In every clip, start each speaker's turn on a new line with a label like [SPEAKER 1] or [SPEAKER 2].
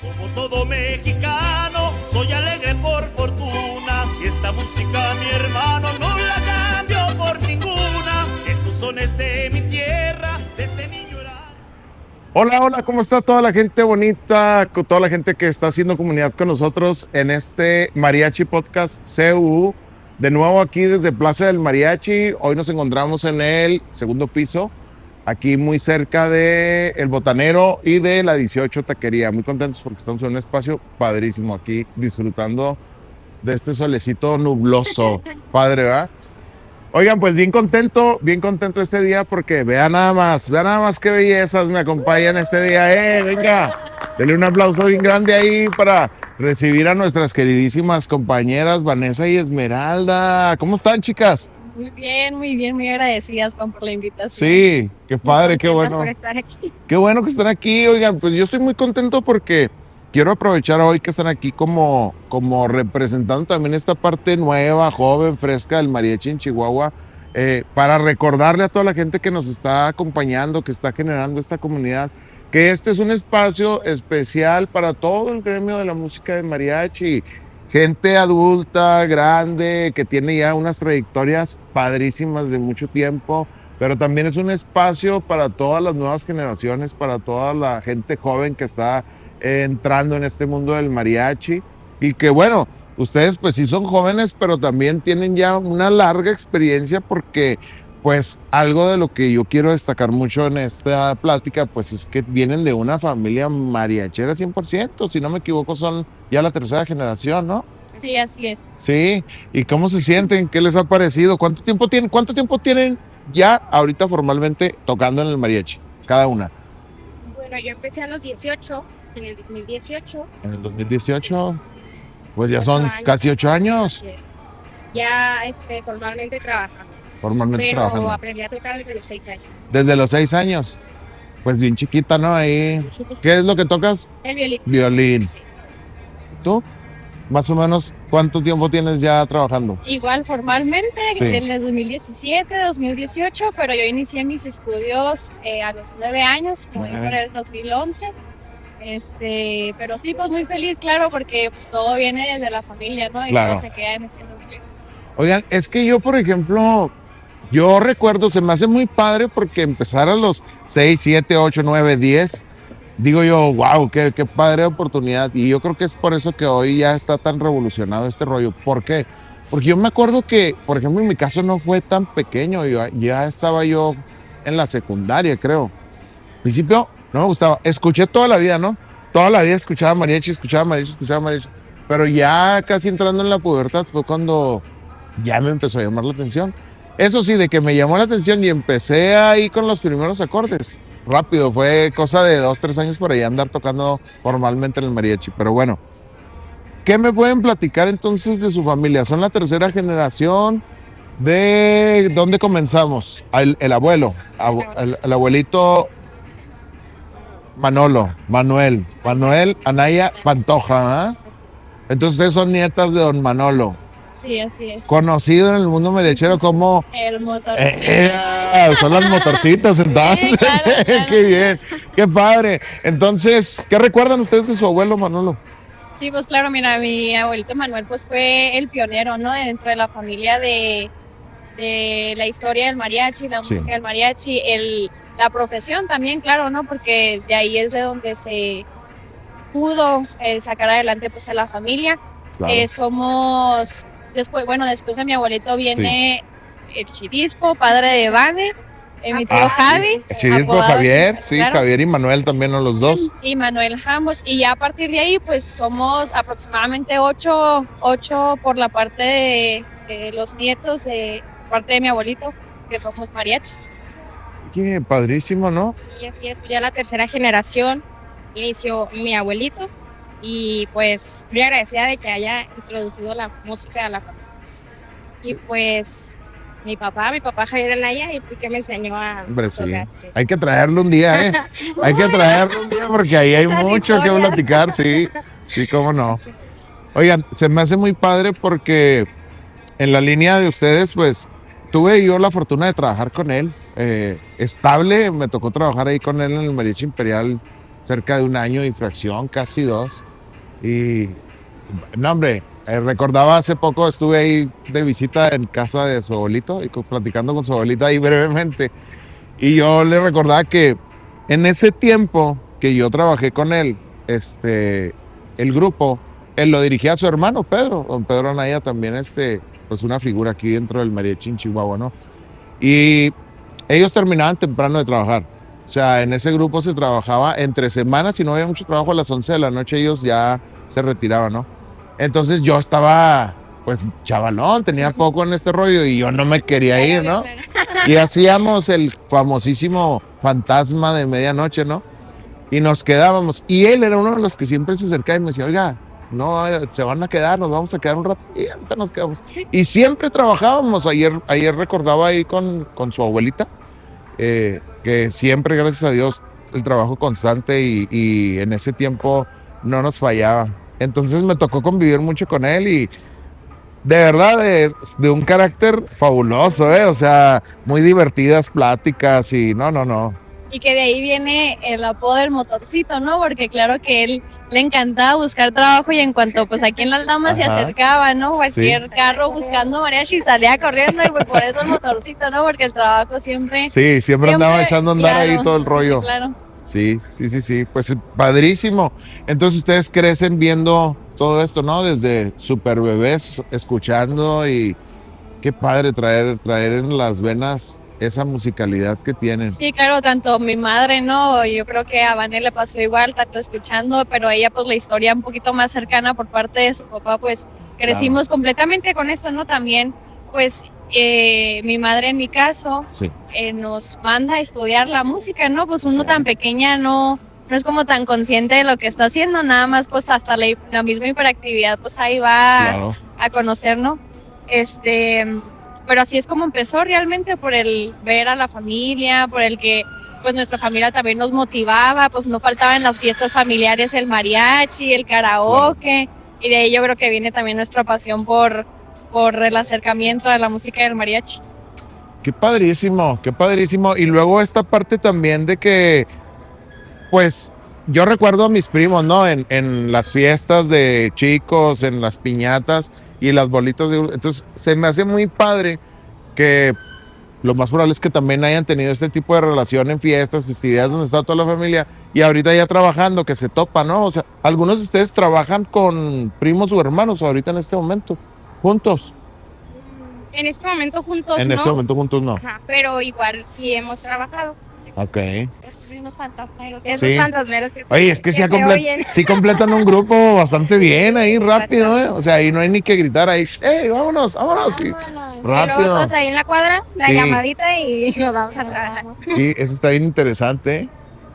[SPEAKER 1] Como todo mexicano, soy alegre por fortuna. Y esta música, mi hermano, no la cambio por ninguna. Esos sones de mi tierra, desde niño era.
[SPEAKER 2] Hola, hola, ¿cómo está toda la gente bonita? Con toda la gente que está haciendo comunidad con nosotros en este Mariachi Podcast CU. De nuevo aquí desde Plaza del Mariachi. Hoy nos encontramos en el segundo piso, aquí muy cerca de El Botanero y de la 18 Taquería. Muy contentos porque estamos en un espacio padrísimo aquí, disfrutando de este solecito nubloso. Padre, ¿verdad? Oigan, pues bien contento este día porque vean nada más qué bellezas me acompañan este día. Venga, denle un aplauso bien grande ahí para recibir a nuestras queridísimas compañeras Vanessa y Esmeralda. ¿Cómo están, chicas?
[SPEAKER 3] Muy bien, muy agradecidas, Juan, por la invitación.
[SPEAKER 2] Sí, qué padre, qué
[SPEAKER 3] Contentas
[SPEAKER 2] bueno.
[SPEAKER 3] por estar aquí.
[SPEAKER 2] Qué bueno que están aquí. Oigan, pues yo estoy muy contento porque quiero aprovechar hoy que están aquí como representando también esta parte nueva, joven, fresca del mariachi en Chihuahua, para recordarle a toda la gente que nos está acompañando, que está generando esta comunidad, que este es un espacio especial para todo el gremio de la música de mariachi. Gente adulta, grande, que tiene ya unas trayectorias padrísimas de mucho tiempo, pero también es un espacio para todas las nuevas generaciones, para toda la gente joven que está entrando en este mundo del mariachi. Y que bueno, ustedes pues sí son jóvenes, pero también tienen ya una larga experiencia porque pues algo de lo que yo quiero destacar mucho en esta plática pues es que vienen de una familia mariachera 100%, si no me equivoco son ya la tercera generación, ¿no?
[SPEAKER 3] Sí, así es.
[SPEAKER 2] Sí, ¿y cómo se sienten? ¿Qué les ha parecido? ¿Cuánto tiempo tienen ya ahorita formalmente tocando en el mariachi? Cada una.
[SPEAKER 3] Bueno, yo empecé a los 18, en el 2018.
[SPEAKER 2] En el 2018, pues ya
[SPEAKER 3] 8
[SPEAKER 2] son
[SPEAKER 3] años.
[SPEAKER 2] casi 8 años
[SPEAKER 3] Así es. Ya formalmente trabajando.
[SPEAKER 2] formalmente
[SPEAKER 3] Pero
[SPEAKER 2] trabajando.
[SPEAKER 3] aprendí a tocar desde los 6 años.
[SPEAKER 2] Desde los 6 años,
[SPEAKER 3] Así
[SPEAKER 2] pues bien chiquita, ¿no? Ahí.
[SPEAKER 3] es.
[SPEAKER 2] ¿Qué es lo que tocas?
[SPEAKER 3] El violín.
[SPEAKER 2] Violín.
[SPEAKER 3] Sí.
[SPEAKER 2] ¿Tú? Más o menos, ¿cuánto tiempo tienes ya trabajando?
[SPEAKER 3] Igual formalmente
[SPEAKER 2] Sí.
[SPEAKER 3] en el 2017, 2018, pero yo inicié mis estudios a los 9 años, como
[SPEAKER 2] Nueve.
[SPEAKER 3] por el 2011. Pero sí, pues muy feliz, claro, porque pues, todo viene desde la familia, ¿no? Y
[SPEAKER 2] Claro.
[SPEAKER 3] todo se queda en ese núcleo.
[SPEAKER 2] Oigan, es que yo, por ejemplo, yo recuerdo, se me hace muy padre porque empezar a los 6, 7, 8, 9, 10, digo yo, wow, qué padre oportunidad. Y yo creo que es por eso que hoy ya está tan revolucionado este rollo. ¿Por qué? Porque yo me acuerdo que, por ejemplo, en mi caso no fue tan pequeño, ya estaba yo en la secundaria, creo. Al principio no me gustaba, escuché toda la vida, ¿no? Toda la vida escuchaba mariachi, pero ya casi entrando en la pubertad fue cuando ya me empezó a llamar la atención. Eso sí, de que me llamó la atención y empecé ahí con los primeros acordes. Rápido, fue cosa de 2, 3 años por ahí andar tocando formalmente en el mariachi. Pero bueno, ¿qué me pueden platicar entonces de su familia? ¿Son la tercera generación? ¿De dónde comenzamos? El abuelo, el abuelito Manuel, Anaya Pantoja, ¿eh? Entonces ustedes son nietas de don Manolo,
[SPEAKER 3] Sí, así es.
[SPEAKER 2] conocido en el mundo mariachero como
[SPEAKER 3] El motor.
[SPEAKER 2] son las motorcitas entonces.
[SPEAKER 3] Sí, claro.
[SPEAKER 2] Qué bien, qué padre. Entonces, ¿qué recuerdan ustedes de su abuelo Manolo?
[SPEAKER 3] Sí, pues claro, mira, mi abuelito Manuel pues fue el pionero, ¿no? Dentro de la familia de la historia del mariachi, la
[SPEAKER 2] Sí.
[SPEAKER 3] música del mariachi, la profesión también, claro, ¿no? Porque de ahí es de donde se pudo sacar adelante pues a la familia.
[SPEAKER 2] Claro.
[SPEAKER 3] Somos, después de mi abuelito viene el Chirispo, padre de Vane, mi tío Javi.
[SPEAKER 2] Chirispo,
[SPEAKER 3] apodado
[SPEAKER 2] Javier,
[SPEAKER 3] Chirispo,
[SPEAKER 2] sí,
[SPEAKER 3] claro.
[SPEAKER 2] Javier y Manuel también, ¿no? Los dos.
[SPEAKER 3] Y Manuel Jambos. Y ya a partir de ahí, pues somos aproximadamente 8 por la parte de los nietos de parte de mi abuelito, que somos mariachis.
[SPEAKER 2] Qué padrísimo, ¿no?
[SPEAKER 3] Sí, así es. Ya la tercera generación inició mi abuelito. Y pues muy agradecida de que haya introducido la música a la familia. Y pues mi papá Javier Anaya, y fue que me enseñó a
[SPEAKER 2] Hombre, sí.
[SPEAKER 3] tocar. Sí.
[SPEAKER 2] Hay que traerlo un día, ¿eh? Hay que traerlo un día porque ahí hay
[SPEAKER 3] Esas
[SPEAKER 2] mucho que
[SPEAKER 3] historias.
[SPEAKER 2] platicar, sí. Sí, cómo no.
[SPEAKER 3] Sí.
[SPEAKER 2] Oigan, se me hace muy padre porque en la línea de ustedes, pues, tuve yo la fortuna de trabajar con él. Estable, me tocó trabajar ahí con él en el Mariachi Imperial cerca de un año de infracción, casi 2. Y, no, hombre, recordaba hace poco, estuve ahí de visita en casa de su abuelito y platicando con su abuelita ahí brevemente. Y yo le recordaba que en ese tiempo que yo trabajé con él, el grupo, él lo dirigía a su hermano Pedro, don Pedro Anaya, también pues una figura aquí dentro del mariachi en Chihuahua, ¿no? Y ellos terminaban temprano de trabajar. O sea, en ese grupo se trabajaba entre semanas, si no había mucho trabajo a las 11 de la noche, ellos ya se retiraban, ¿no? Entonces yo estaba, pues, chavalón, tenía poco en este rollo y yo no me quería ir, ¿no? Y hacíamos el famosísimo fantasma de medianoche, ¿no? Y nos quedábamos. Y él era uno de los que siempre se acercaba y me decía, oiga, no, se van a quedar, nos vamos a quedar un rato. Y ahorita nos quedamos. Y siempre trabajábamos. Ayer recordaba ahí con su abuelita, que siempre, gracias a Dios, el trabajo constante y en ese tiempo no nos fallaba. Entonces me tocó convivir mucho con él y de verdad de un carácter fabuloso, o sea, muy divertidas pláticas y no.
[SPEAKER 3] Y que de ahí viene el apodo del motorcito, ¿no? Porque claro que él le encantaba buscar trabajo y en cuanto pues aquí en la Aldama se acercaba, ¿no? Cualquier carro buscando mariachi salía corriendo y pues por eso el motorcito, ¿no? Porque el trabajo siempre...
[SPEAKER 2] Sí, siempre andaba echando a andar ahí todo el rollo.
[SPEAKER 3] Sí, claro.
[SPEAKER 2] Sí, pues padrísimo. Entonces ustedes crecen viendo todo esto, ¿no? Desde super bebés, escuchando y qué padre traer en las venas esa musicalidad que tienen.
[SPEAKER 3] Sí, claro, tanto mi madre, ¿no? Yo creo que a Vané le pasó igual, tanto escuchando, pero ella pues la historia un poquito más cercana por parte de su papá, pues crecimos completamente con esto, ¿no? También, pues mi madre en mi caso nos manda a estudiar la música, ¿no? Pues uno tan pequeña no es como tan consciente de lo que está haciendo, nada más pues hasta la misma hiperactividad pues ahí va a conocer, ¿no? Pero así es como empezó realmente, por el ver a la familia, por el que pues nuestra familia también nos motivaba, pues no faltaba en las fiestas familiares el mariachi, el karaoke, y de ahí yo creo que viene también nuestra pasión por el acercamiento a la música del mariachi.
[SPEAKER 2] Qué padrísimo. Y luego esta parte también de que, pues, yo recuerdo a mis primos, ¿no? En las fiestas de chicos, en las piñatas y las bolitas de... Entonces, se me hace muy padre que lo más probable es que también hayan tenido este tipo de relación en fiestas, festividades donde está toda la familia y ahorita ya trabajando, que se topa, ¿no? O sea, ¿algunos de ustedes trabajan con primos o hermanos ahorita en este momento? ¿Juntos?
[SPEAKER 3] En este momento juntos
[SPEAKER 2] en
[SPEAKER 3] no.
[SPEAKER 2] En este momento juntos no.
[SPEAKER 3] Ajá, pero igual sí hemos trabajado.
[SPEAKER 2] Ok.
[SPEAKER 3] Esos mismos fantasmeros. Que
[SPEAKER 2] oye, es que sí completan un grupo bastante bien ahí, rápido, O sea, ahí no hay ni que gritar ahí, ¡hey, vámonos! Sí. Rápido.
[SPEAKER 3] Todos ahí en la cuadra, la llamadita y nos vamos a trabajar.
[SPEAKER 2] Sí, eso está bien interesante,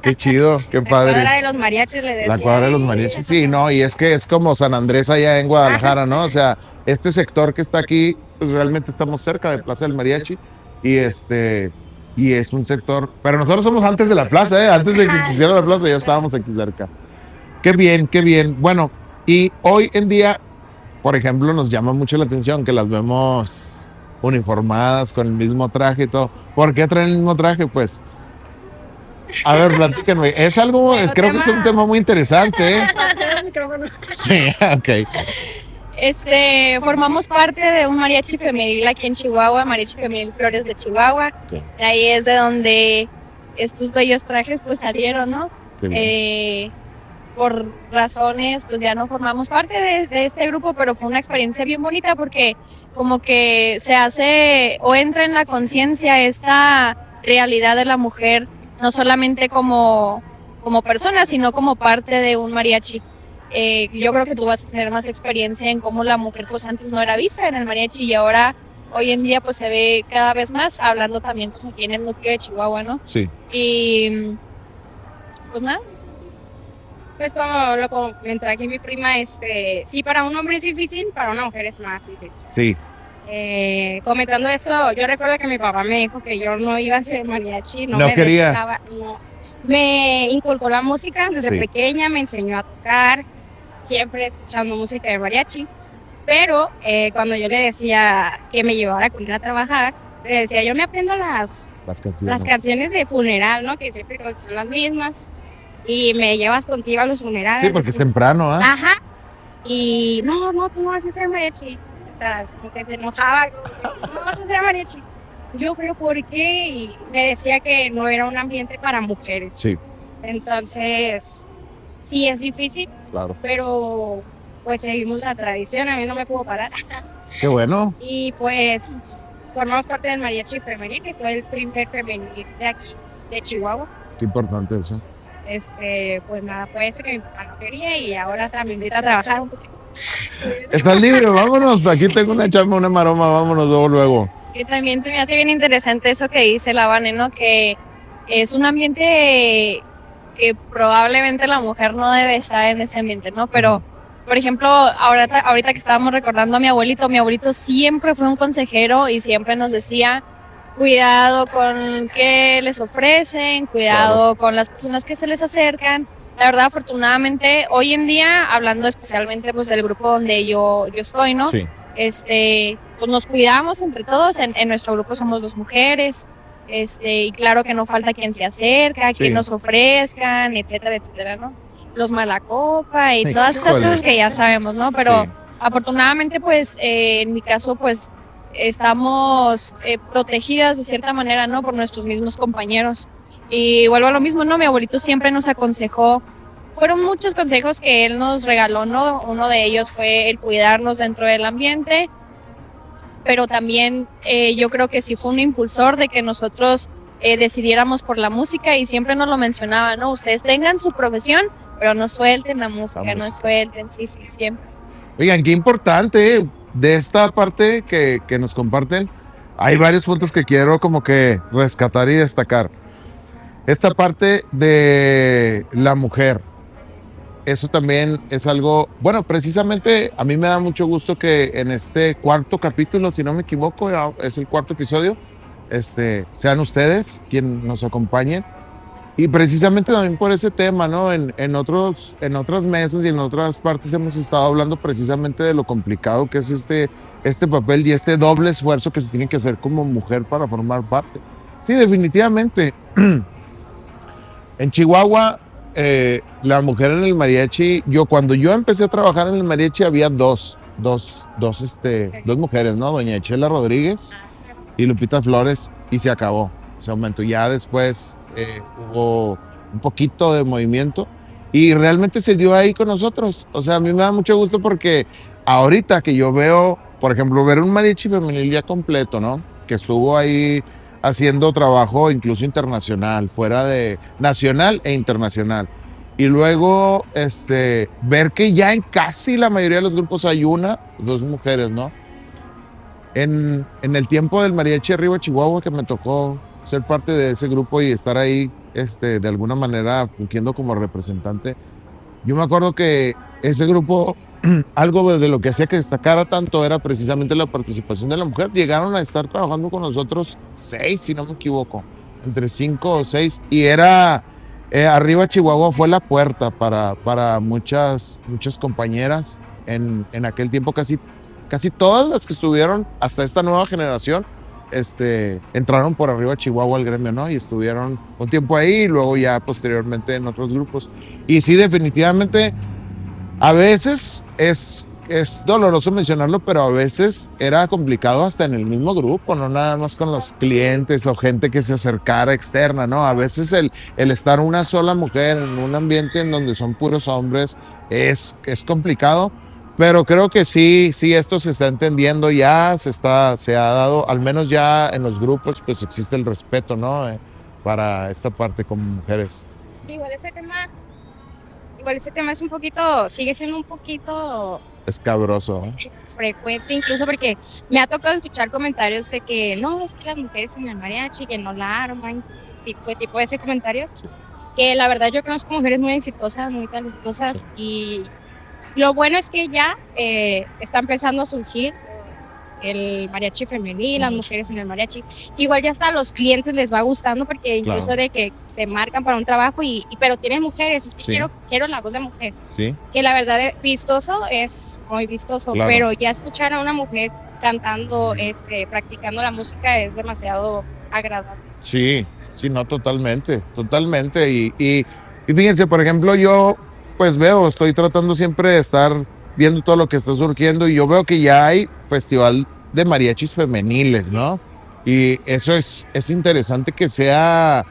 [SPEAKER 2] Qué chido, qué padre.
[SPEAKER 3] La cuadra de los mariachis, le decía.
[SPEAKER 2] La cuadra de los mariachis, sí, no, y es que es como San Andrés allá en Guadalajara, ¿no? O sea, este sector que está aquí, pues realmente estamos cerca de Plaza del Mariachi y y es un sector, pero nosotros somos antes de la plaza, antes de que existiera la plaza ya estábamos aquí cerca. Qué bien. Bueno, y hoy en día, por ejemplo, nos llama mucho la atención que las vemos uniformadas con el mismo traje y todo. ¿Por qué traen el mismo traje? Pues, a ver, platíquenme. Es algo, creo que es un tema muy interesante, Sí, ok.
[SPEAKER 3] Formamos parte de un mariachi femenil aquí en Chihuahua, Mariachi Femenil Flores de Chihuahua. Okay. Ahí es de donde estos bellos trajes pues salieron, ¿no? Por razones pues ya no formamos parte de este grupo, pero fue una experiencia bien bonita porque como que se hace o entra en la conciencia esta realidad de la mujer, no solamente como persona, sino como parte de un mariachi. Yo creo que tú vas a tener más experiencia en cómo la mujer pues antes no era vista en el mariachi y ahora hoy en día pues se ve cada vez más, hablando también pues aquí en el núcleo de Chihuahua, ¿no?
[SPEAKER 2] Sí.
[SPEAKER 3] Y pues nada, pues como lo comentó aquí mi prima, sí, para un hombre es difícil, para una mujer es más difícil.
[SPEAKER 2] Sí.
[SPEAKER 3] Comentando esto, yo recuerdo que mi papá me dijo que yo no iba a ser mariachi, no me
[SPEAKER 2] quería.
[SPEAKER 3] Dejaba, no. Me inculcó la música desde pequeña, me enseñó a tocar, siempre escuchando música de mariachi, pero cuando yo le decía que me llevara con él a trabajar, le decía, yo me aprendo las canciones de funeral, ¿no? Que siempre creo que son las mismas, y me llevas contigo a los funerales.
[SPEAKER 2] Sí, porque es temprano, ¿ah?
[SPEAKER 3] Ajá. Y no, tú no vas a hacer mariachi. O sea, como que se enojaba, como que, no vas a hacer mariachi. Yo creo, ¿por qué? Y me decía que no era un ambiente para mujeres.
[SPEAKER 2] Sí,
[SPEAKER 3] Entonces, sí es difícil,
[SPEAKER 2] claro.
[SPEAKER 3] pero pues seguimos la tradición, a mí no me puedo parar.
[SPEAKER 2] Qué bueno.
[SPEAKER 3] Y pues formamos parte del mariachi femenil, que fue el primer femenil de aquí, de Chihuahua.
[SPEAKER 2] Qué importante eso.
[SPEAKER 3] Pues nada, fue eso que mi papá no quería y ahora hasta me invita a trabajar un poquito.
[SPEAKER 2] Estás libre, vámonos. Aquí tengo una chamba, una maroma, vámonos luego.
[SPEAKER 4] Que también se me hace bien interesante eso que dice la Vane, ¿no? Que es un ambiente que probablemente la mujer no debe estar en ese ambiente, ¿no? Pero, por ejemplo, ahorita que estábamos recordando a mi abuelito siempre fue un consejero y siempre nos decía, cuidado con qué les ofrecen, cuidado con las personas que se les acercan. La verdad, afortunadamente, hoy en día, hablando especialmente pues del grupo donde yo estoy, ¿no?
[SPEAKER 2] Sí.
[SPEAKER 4] Pues nos cuidamos entre todos, en nuestro grupo somos 2 mujeres, y claro que no falta quien se acerca, quien nos ofrezcan, etcétera, etcétera, ¿no? Los malacopa y todas esas cosas que ya sabemos, ¿no? Pero afortunadamente, pues, en mi caso, pues, estamos protegidas de cierta manera, ¿no? Por nuestros mismos compañeros. Y vuelvo a lo mismo, ¿no? Mi abuelito siempre nos aconsejó. Fueron muchos consejos que él nos regaló, ¿no? Uno de ellos fue el cuidarnos dentro del ambiente, pero también yo creo que sí fue un impulsor de que nosotros decidiéramos por la música y siempre nos lo mencionaba, ¿no? Ustedes tengan su profesión, pero no suelten la música, no suelten, sí, siempre.
[SPEAKER 2] Oigan, qué importante, de esta parte que nos comparten, hay varios puntos que quiero como que rescatar y destacar. Esta parte de la mujer, eso también es algo, bueno, precisamente a mí me da mucho gusto que en este 4º capítulo, si no me equivoco, es el 4º episodio, sean ustedes quienes nos acompañen. Y precisamente también por ese tema, ¿no? En otras mesas y en otras partes hemos estado hablando precisamente de lo complicado que es este papel y este doble esfuerzo que se tiene que hacer como mujer para formar parte. Sí, definitivamente. En Chihuahua, la mujer en el mariachi, cuando yo empecé a trabajar en el mariachi había dos mujeres, ¿no? Doña Chela Rodríguez y Lupita Flores, y se acabó ese momento. Ya después hubo un poquito de movimiento y realmente se dio ahí con nosotros. O sea, a mí me da mucho gusto porque ahorita que yo veo, por ejemplo, ver un mariachi femenil ya completo, ¿no? Que estuvo ahí haciendo trabajo incluso internacional, fuera de nacional e internacional. Y luego ver que ya en casi la mayoría de los grupos hay 2 mujeres, ¿no? En el tiempo del Mariachi Arriba Chihuahua, que me tocó ser parte de ese grupo y estar ahí de alguna manera fungiendo como representante, yo me acuerdo que ese grupo, algo de lo que hacía que destacara tanto era precisamente la participación de la mujer. Llegaron a estar trabajando con nosotros 6, si no me equivoco, entre 5 o 6, y era Arriba Chihuahua fue la puerta para muchas compañeras en aquel tiempo. Casi todas las que estuvieron hasta esta nueva generación entraron por Arriba Chihuahua al gremio, ¿no? Y estuvieron un tiempo ahí y luego ya posteriormente en otros grupos. Y sí, definitivamente, a veces es doloroso mencionarlo, pero a veces era complicado hasta en el mismo grupo, no nada más con los clientes o gente que se acercara externa, ¿no? A veces el estar una sola mujer en un ambiente en donde son puros hombres es complicado, pero creo que sí, esto se está entendiendo ya, se ha dado, al menos ya en los grupos, pues existe el respeto, ¿no? Para esta parte como mujeres.
[SPEAKER 3] Igual ese tema es sigue siendo un poquito
[SPEAKER 2] escabroso, ¿eh?
[SPEAKER 3] Frecuente, incluso porque me ha tocado escuchar comentarios de que no, es que las mujeres en el mariachi, que no la arman, tipo de ese comentarios, que la verdad yo conozco mujeres muy exitosas, muy talentosas, y lo bueno es que ya está empezando a surgir el mariachi femenil, las mujeres en el mariachi, que igual ya hasta a los clientes les va gustando porque incluso de que te marcan para un trabajo pero tienes mujeres, es que quiero la voz de mujer, que la verdad vistoso es muy vistoso, pero ya escuchar a una mujer cantando, practicando la música es demasiado agradable.
[SPEAKER 2] Sí, no, totalmente, y Y fíjense, por ejemplo, yo pues estoy tratando siempre de estar viendo todo lo que está surgiendo y yo veo que ya hay festival de mariachis femeniles, ¿no? Y eso es interesante que sea,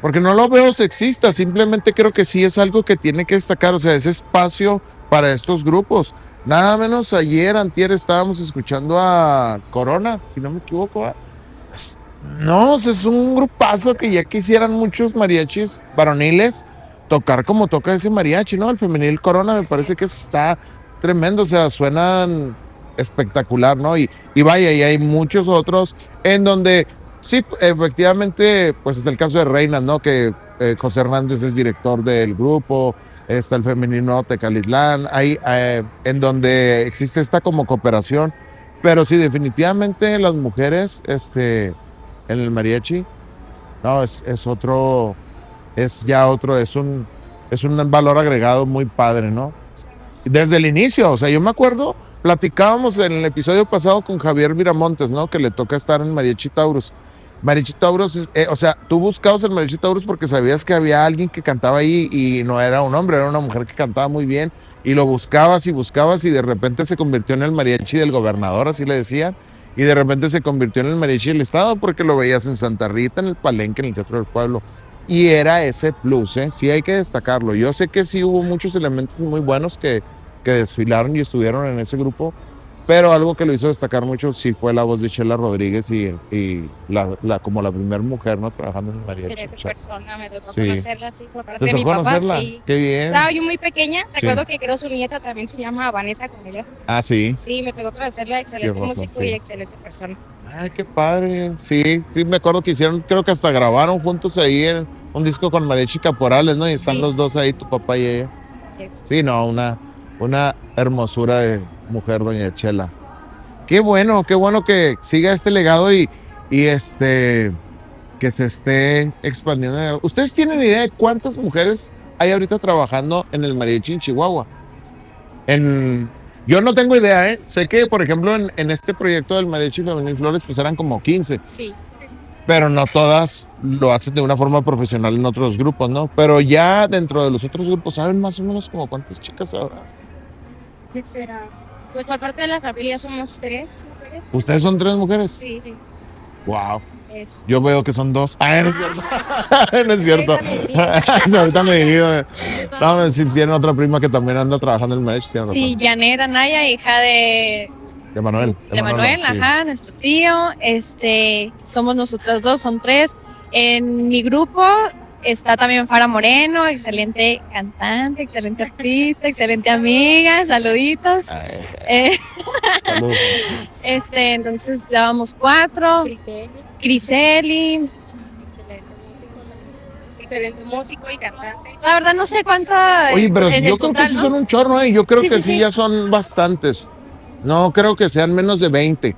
[SPEAKER 2] porque no lo veo sexista, simplemente creo que sí es algo que tiene que destacar, o sea, ese espacio para estos grupos. Nada menos ayer, antier, estábamos escuchando a Corona, si no me equivoco. No, o sea, es un grupazo que ya quisieran muchos mariachis varoniles tocar como toca ese mariachi, ¿no? El femenil Corona me parece que está tremendo, o sea, suenan espectacular, ¿no? Y vaya, y hay muchos otros en donde, sí, efectivamente, pues está el caso de Reinas, ¿no? Que José Hernández es director del grupo, está el femenino Tecalitlán, hay en donde existe esta como cooperación, pero sí, definitivamente las mujeres, en el mariachi, no, es otro, es ya otro, es un valor agregado muy padre, ¿no? Desde el inicio, o sea, yo me acuerdo, platicábamos en el episodio pasado con Javier Miramontes, ¿no? Que le toca estar en Mariachi Taurus. Mariachi Taurus, o sea, tú buscabas el Mariachi Taurus porque sabías que había alguien que cantaba ahí y no era un hombre, era una mujer que cantaba muy bien y lo buscabas y de repente se convirtió en el mariachi del gobernador, así le decían, y de repente se convirtió en el mariachi del estado porque lo veías en Santa Rita, en el Palenque, en el Teatro del Pueblo. Y era ese plus, ¿eh? Sí hay que destacarlo. Yo sé que sí hubo muchos elementos muy buenos que desfilaron y estuvieron en ese grupo, pero algo que lo hizo destacar mucho sí fue la voz de Chela Rodríguez y como la primera mujer, ¿no? Trabajando en el mariachi.
[SPEAKER 3] Excelente persona, me tocó
[SPEAKER 2] Sí.
[SPEAKER 3] conocerla, sí, por parte
[SPEAKER 2] ¿Te
[SPEAKER 3] de mi
[SPEAKER 2] tocó
[SPEAKER 3] papá,
[SPEAKER 2] conocerla?
[SPEAKER 3] sí.
[SPEAKER 2] Qué bien.
[SPEAKER 3] Estaba yo muy pequeña,
[SPEAKER 2] Sí.
[SPEAKER 3] recuerdo que creo su nieta también se llama Vanessa Cornelia.
[SPEAKER 2] Ah, sí.
[SPEAKER 3] Sí, me tocó conocerla, excelente
[SPEAKER 2] Qué razón,
[SPEAKER 3] músico
[SPEAKER 2] sí.
[SPEAKER 3] y excelente persona.
[SPEAKER 2] Ay, qué padre. Sí, sí, me acuerdo que hicieron, creo que hasta grabaron juntos ahí en un disco con Mariachi Caporales, ¿no? Y están
[SPEAKER 3] Sí.
[SPEAKER 2] los dos ahí, tu papá y ella.
[SPEAKER 3] Así es.
[SPEAKER 2] Sí, no, una hermosura de mujer, doña Chela. Qué bueno que siga este legado y que se esté expandiendo. ¿Ustedes tienen idea de cuántas mujeres hay ahorita trabajando en el mariachi en Chihuahua? Yo no tengo idea, ¿eh? Sé que, por ejemplo, en este proyecto del mariachi Femenil Flores, pues eran como 15,
[SPEAKER 3] Sí.
[SPEAKER 2] pero no todas lo hacen de una forma profesional en otros grupos, ¿no? Pero ya dentro de los otros grupos, ¿saben más o menos como cuántas chicas habrá?
[SPEAKER 3] ¿Qué será? Pues por parte de la familia somos 3 mujeres.
[SPEAKER 2] ¿Ustedes son 3 mujeres?
[SPEAKER 3] Sí, sí.
[SPEAKER 2] Wow.
[SPEAKER 3] Es-
[SPEAKER 2] Yo veo que son 2. Ah, no es cierto. No es cierto. Ahorita me divido. No, sí, tienen otra prima que también anda trabajando en el mariachi. Tiene
[SPEAKER 4] Sí,
[SPEAKER 2] razón.
[SPEAKER 4] Janet Anaya, hija de
[SPEAKER 2] Manuel.
[SPEAKER 4] Manuel,
[SPEAKER 2] sí.
[SPEAKER 4] ajá, nuestro tío. Somos nosotras dos, son 3. En mi grupo está también Fara Moreno, excelente cantante, excelente artista, excelente amiga, saluditos.
[SPEAKER 2] Ay,
[SPEAKER 4] Eh,
[SPEAKER 2] saludos.
[SPEAKER 4] entonces ya vamos 4.
[SPEAKER 3] Grisel,
[SPEAKER 4] Criseli,
[SPEAKER 3] excelente músico y cantante.
[SPEAKER 4] la verdad no sé cuánta
[SPEAKER 2] Oye, pero
[SPEAKER 4] en
[SPEAKER 2] yo
[SPEAKER 4] el
[SPEAKER 2] creo
[SPEAKER 4] total,
[SPEAKER 2] que sí
[SPEAKER 4] ¿no?
[SPEAKER 2] son un chorro, ¿eh? Yo creo
[SPEAKER 4] Sí,
[SPEAKER 2] que
[SPEAKER 4] sí,
[SPEAKER 2] sí
[SPEAKER 4] sí.
[SPEAKER 2] ya son bastantes. No creo que sean menos de 20.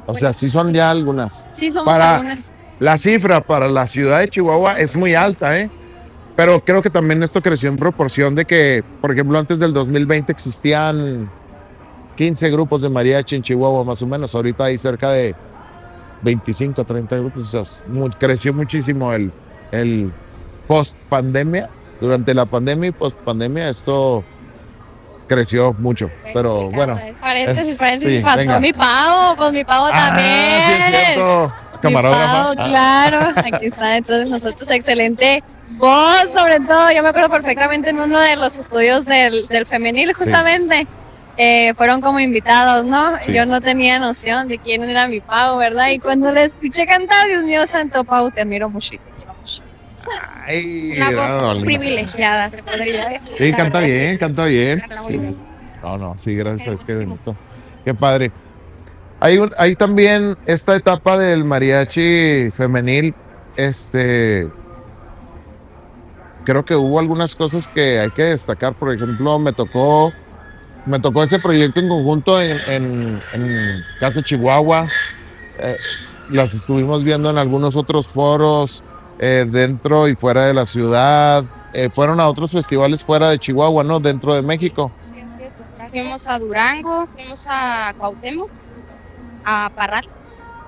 [SPEAKER 2] O sea, sí son ya algunas.
[SPEAKER 4] Sí, somos
[SPEAKER 2] Para-
[SPEAKER 4] algunas.
[SPEAKER 2] La cifra para la ciudad de Chihuahua es muy alta, ¿eh? Pero creo que también esto creció en proporción de que, por ejemplo, antes del 2020 existían 15 grupos de mariachi en Chihuahua, más o menos. Ahorita hay cerca de 25, 30 grupos. O sea, creció muchísimo el post-pandemia. Durante la pandemia y post-pandemia esto creció mucho. Pero bueno.
[SPEAKER 4] Paréntesis,
[SPEAKER 2] sí,
[SPEAKER 4] faltó
[SPEAKER 2] venga.
[SPEAKER 4] mi pavo, pues mi pavo también.
[SPEAKER 2] Ah, sí es cierto.
[SPEAKER 4] Mi
[SPEAKER 2] Camarógrafo.
[SPEAKER 4] pavo, claro, aquí está dentro de nosotros, excelente voz, sobre todo, yo me acuerdo perfectamente en uno de los estudios del femenil, justamente, fueron como invitados, ¿no?
[SPEAKER 2] Sí.
[SPEAKER 4] Yo no tenía noción de quién era mi pavo, ¿verdad? Y cuando le escuché cantar, Dios mío, santo Pau, te admiro mucho y te quiero mucho.
[SPEAKER 2] Ay,
[SPEAKER 3] Una voz
[SPEAKER 2] no, no.
[SPEAKER 3] privilegiada, se podría decir.
[SPEAKER 2] Sí,
[SPEAKER 3] La
[SPEAKER 2] canta
[SPEAKER 3] verdad es que
[SPEAKER 2] bien,
[SPEAKER 3] sí.
[SPEAKER 2] canta bien.
[SPEAKER 3] Canta muy
[SPEAKER 2] Sí.
[SPEAKER 3] bien.
[SPEAKER 2] No, sí, gracias, qué bonito. Qué padre. Hay también esta etapa del mariachi femenil, creo que hubo algunas cosas que hay que destacar. Por ejemplo, me tocó ese proyecto en conjunto en Casa Chihuahua. Las estuvimos viendo en algunos otros foros, dentro y fuera de la ciudad. Fueron a otros festivales fuera de Chihuahua, ¿no? Dentro de México.
[SPEAKER 3] Fuimos a Durango, fuimos a Cuauhtémoc, a Parral.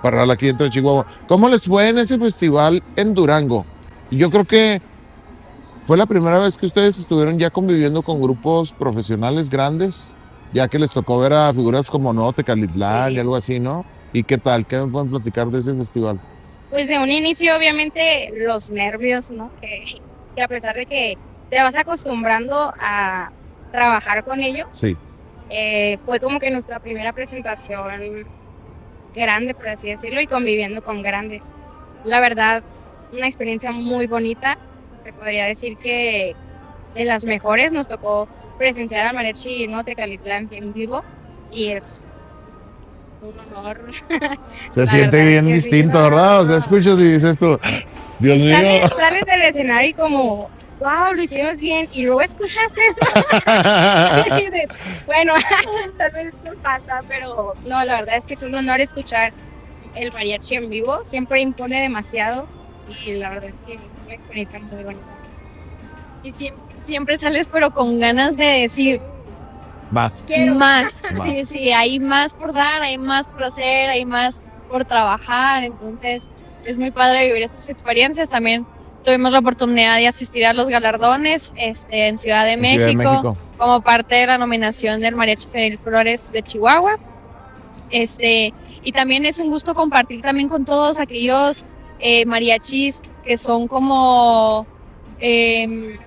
[SPEAKER 2] Para aquí dentro de Chihuahua. ¿Cómo les fue en ese festival en Durango? Yo creo que ¿Fue la primera vez que ustedes estuvieron ya conviviendo con grupos profesionales grandes? Ya que les tocó ver a figuras como No, Tecalitlán
[SPEAKER 3] Sí.
[SPEAKER 2] y algo así, ¿no? ¿Y qué tal? ¿Qué me pueden platicar de ese festival?
[SPEAKER 3] Pues de un inicio, obviamente, los nervios, ¿no? Que a pesar de que te vas acostumbrando a trabajar con ellos,
[SPEAKER 2] Sí,
[SPEAKER 3] fue como que nuestra primera presentación grande, por así decirlo, y conviviendo con grandes. La verdad, una experiencia muy bonita. Se podría decir que de las mejores nos tocó presenciar al Mariachi No Tecalitlán en vivo y es un honor.
[SPEAKER 2] se
[SPEAKER 3] La
[SPEAKER 2] siente
[SPEAKER 3] verdad es
[SPEAKER 2] bien
[SPEAKER 3] que sí,
[SPEAKER 2] distinto,
[SPEAKER 3] no,
[SPEAKER 2] ¿verdad? O sea,
[SPEAKER 3] no.
[SPEAKER 2] escuchas y dices tú, Dios mío.
[SPEAKER 3] Sales del escenario y como, wow, lo hicimos bien, y luego escuchas eso. Y de, bueno, tal vez no pasa, pero no, la verdad es que es un honor escuchar el mariachi en vivo, siempre impone demasiado y la verdad es que es una experiencia muy bonita.
[SPEAKER 4] Y siempre sales pero con ganas de decir
[SPEAKER 2] Más.
[SPEAKER 3] Quiero
[SPEAKER 4] más.
[SPEAKER 2] Más.
[SPEAKER 4] Sí, sí, hay más por dar, hay más por hacer, hay más por trabajar. Entonces es muy padre vivir estas experiencias. También tuvimos la oportunidad de asistir a los galardones en Ciudad de
[SPEAKER 2] En Ciudad de
[SPEAKER 4] México,
[SPEAKER 2] México.
[SPEAKER 4] como parte de la nominación del Mariachi Fidel Flores de Chihuahua. Y también es un gusto compartir también con todos aquellos mariachis que son como este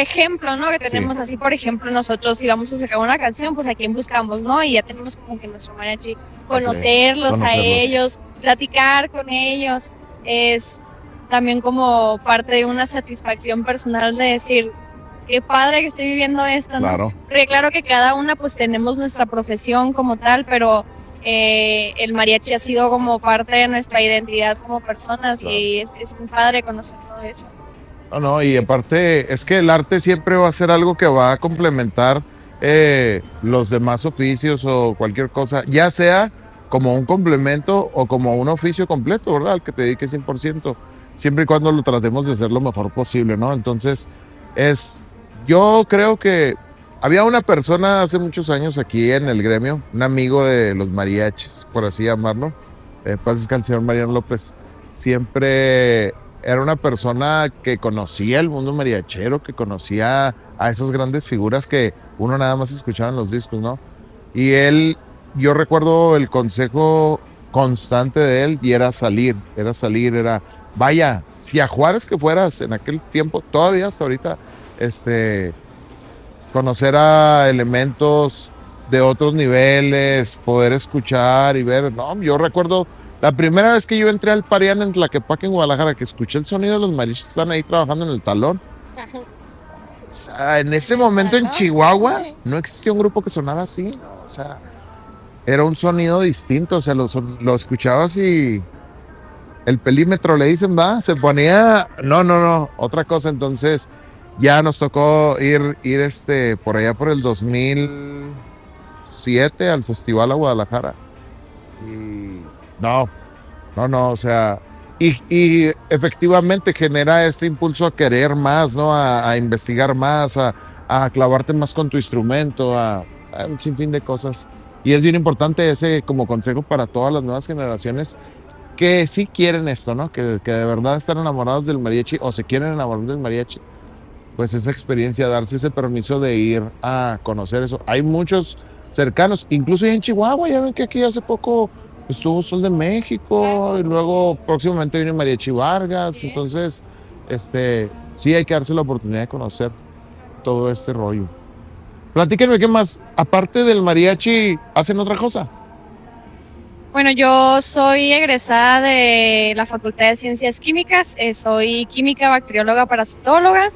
[SPEAKER 4] ejemplo, ¿no? Que tenemos
[SPEAKER 2] Sí.
[SPEAKER 4] así, por ejemplo, nosotros si vamos a sacar una canción, pues a quién buscamos, ¿no? Y ya tenemos como que nuestro mariachi, conocerlos a
[SPEAKER 2] Conocerlos.
[SPEAKER 4] ellos, platicar con ellos, es también como parte de una satisfacción personal de decir, qué padre que estoy viviendo esto, ¿no?
[SPEAKER 2] Claro.
[SPEAKER 4] Porque claro que cada una pues tenemos nuestra profesión como tal, pero el mariachi ha sido como parte de nuestra identidad como personas
[SPEAKER 2] Claro.
[SPEAKER 4] y es muy padre conocer todo eso.
[SPEAKER 2] No, y aparte es que el arte siempre va a ser algo que va a complementar los demás oficios o cualquier cosa, ya sea como un complemento o como un oficio completo, ¿verdad? Al que te dediques 100%, siempre y cuando lo tratemos de hacer lo mejor posible, ¿no? Entonces, yo creo que había una persona hace muchos años aquí en el gremio, un amigo de los mariachis, por así llamarlo, paz descanse el señor Mariano López, siempre era una persona que conocía el mundo mariachero, que conocía a esas grandes figuras que uno nada más escuchaba en los discos, ¿no? Y yo recuerdo el consejo constante de él y era salir, vaya, si a Juárez que fueras en aquel tiempo, todavía hasta ahorita, conocer a elementos de otros niveles, poder escuchar y ver, no, yo recuerdo la primera vez que yo entré al Parián en Tlaquepaque, en Guadalajara, que escuché el sonido de los mariachis que están ahí trabajando en el talón. O sea, en ese momento en Chihuahua no existía un grupo que sonara así, ¿no? O sea, era un sonido distinto, o sea, lo escuchabas y el pelímetro le dicen, va, se ponía, no, otra cosa. Entonces ya nos tocó ir por allá por el 2007 al Festival a Guadalajara. Y no, o sea, y efectivamente genera este impulso a querer más, ¿no? A investigar más, a clavarte más con tu instrumento, a un sinfín de cosas. Y es bien importante ese como consejo para todas las nuevas generaciones que sí quieren esto, ¿no? Que de verdad están enamorados del mariachi o se quieren enamorar del mariachi. Pues esa experiencia, darse ese permiso de ir a conocer eso. Hay muchos cercanos, incluso en Chihuahua, ya ven que aquí hace poco estuvo Sol de México y luego próximamente viene Mariachi Vargas,
[SPEAKER 3] Sí.
[SPEAKER 2] entonces sí hay que darse la oportunidad de conocer todo este rollo. Platíquenme qué más, aparte del mariachi, ¿hacen otra cosa?
[SPEAKER 4] Bueno, yo soy egresada de la Facultad de Ciencias Químicas, soy química, bacterióloga, parasitóloga.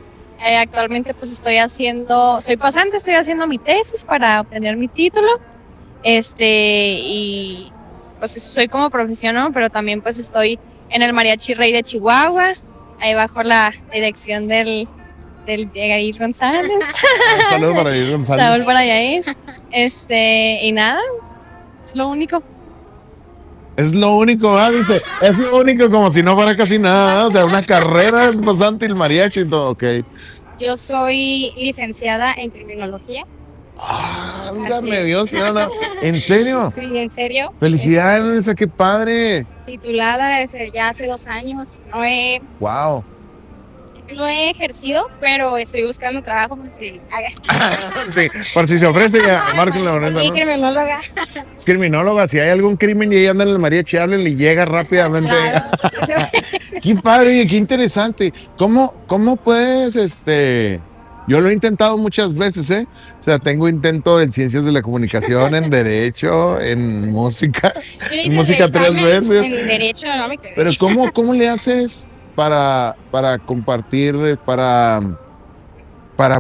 [SPEAKER 4] Actualmente pues soy pasante, estoy haciendo mi tesis para obtener mi título. Y pues soy como profesional, pero también pues estoy en el Mariachi Rey de Chihuahua, ahí bajo la dirección del Yair González.
[SPEAKER 2] Un saludo para Yair González.
[SPEAKER 4] Saúl para Yair. Y nada, es lo único.
[SPEAKER 2] Es lo único, dice, es lo único, como si no fuera casi nada, o sea, una carrera pasante el mariachi y todo, ok.
[SPEAKER 3] Yo soy licenciada en criminología.
[SPEAKER 2] Válgame
[SPEAKER 3] Así.
[SPEAKER 2] Dios, no. ¿En serio?
[SPEAKER 3] Sí, en serio.
[SPEAKER 2] Felicidades, Luisa, qué padre.
[SPEAKER 3] Titulada ya hace 2 años. No he
[SPEAKER 2] Wow.
[SPEAKER 3] no he ejercido, pero estoy buscando trabajo por si
[SPEAKER 2] Sí, por si se ofrece, ya, márquenle a Brenda,
[SPEAKER 3] soy
[SPEAKER 2] ¿no?
[SPEAKER 3] criminóloga.
[SPEAKER 2] Es criminóloga, si hay algún crimen y ella anda en el mariachi, háblenle y llega rápidamente.
[SPEAKER 3] Claro.
[SPEAKER 2] Qué padre, oye, qué interesante. ¿Cómo puedes, yo lo he intentado muchas veces, ¿eh? O sea, tengo intento en ciencias de la comunicación, en derecho, en música.
[SPEAKER 3] Yo
[SPEAKER 2] En
[SPEAKER 3] hice
[SPEAKER 2] música
[SPEAKER 3] el
[SPEAKER 2] 3
[SPEAKER 3] examen
[SPEAKER 2] veces.
[SPEAKER 3] En derecho no me quedé.
[SPEAKER 2] Pero ¿cómo le haces para compartir, para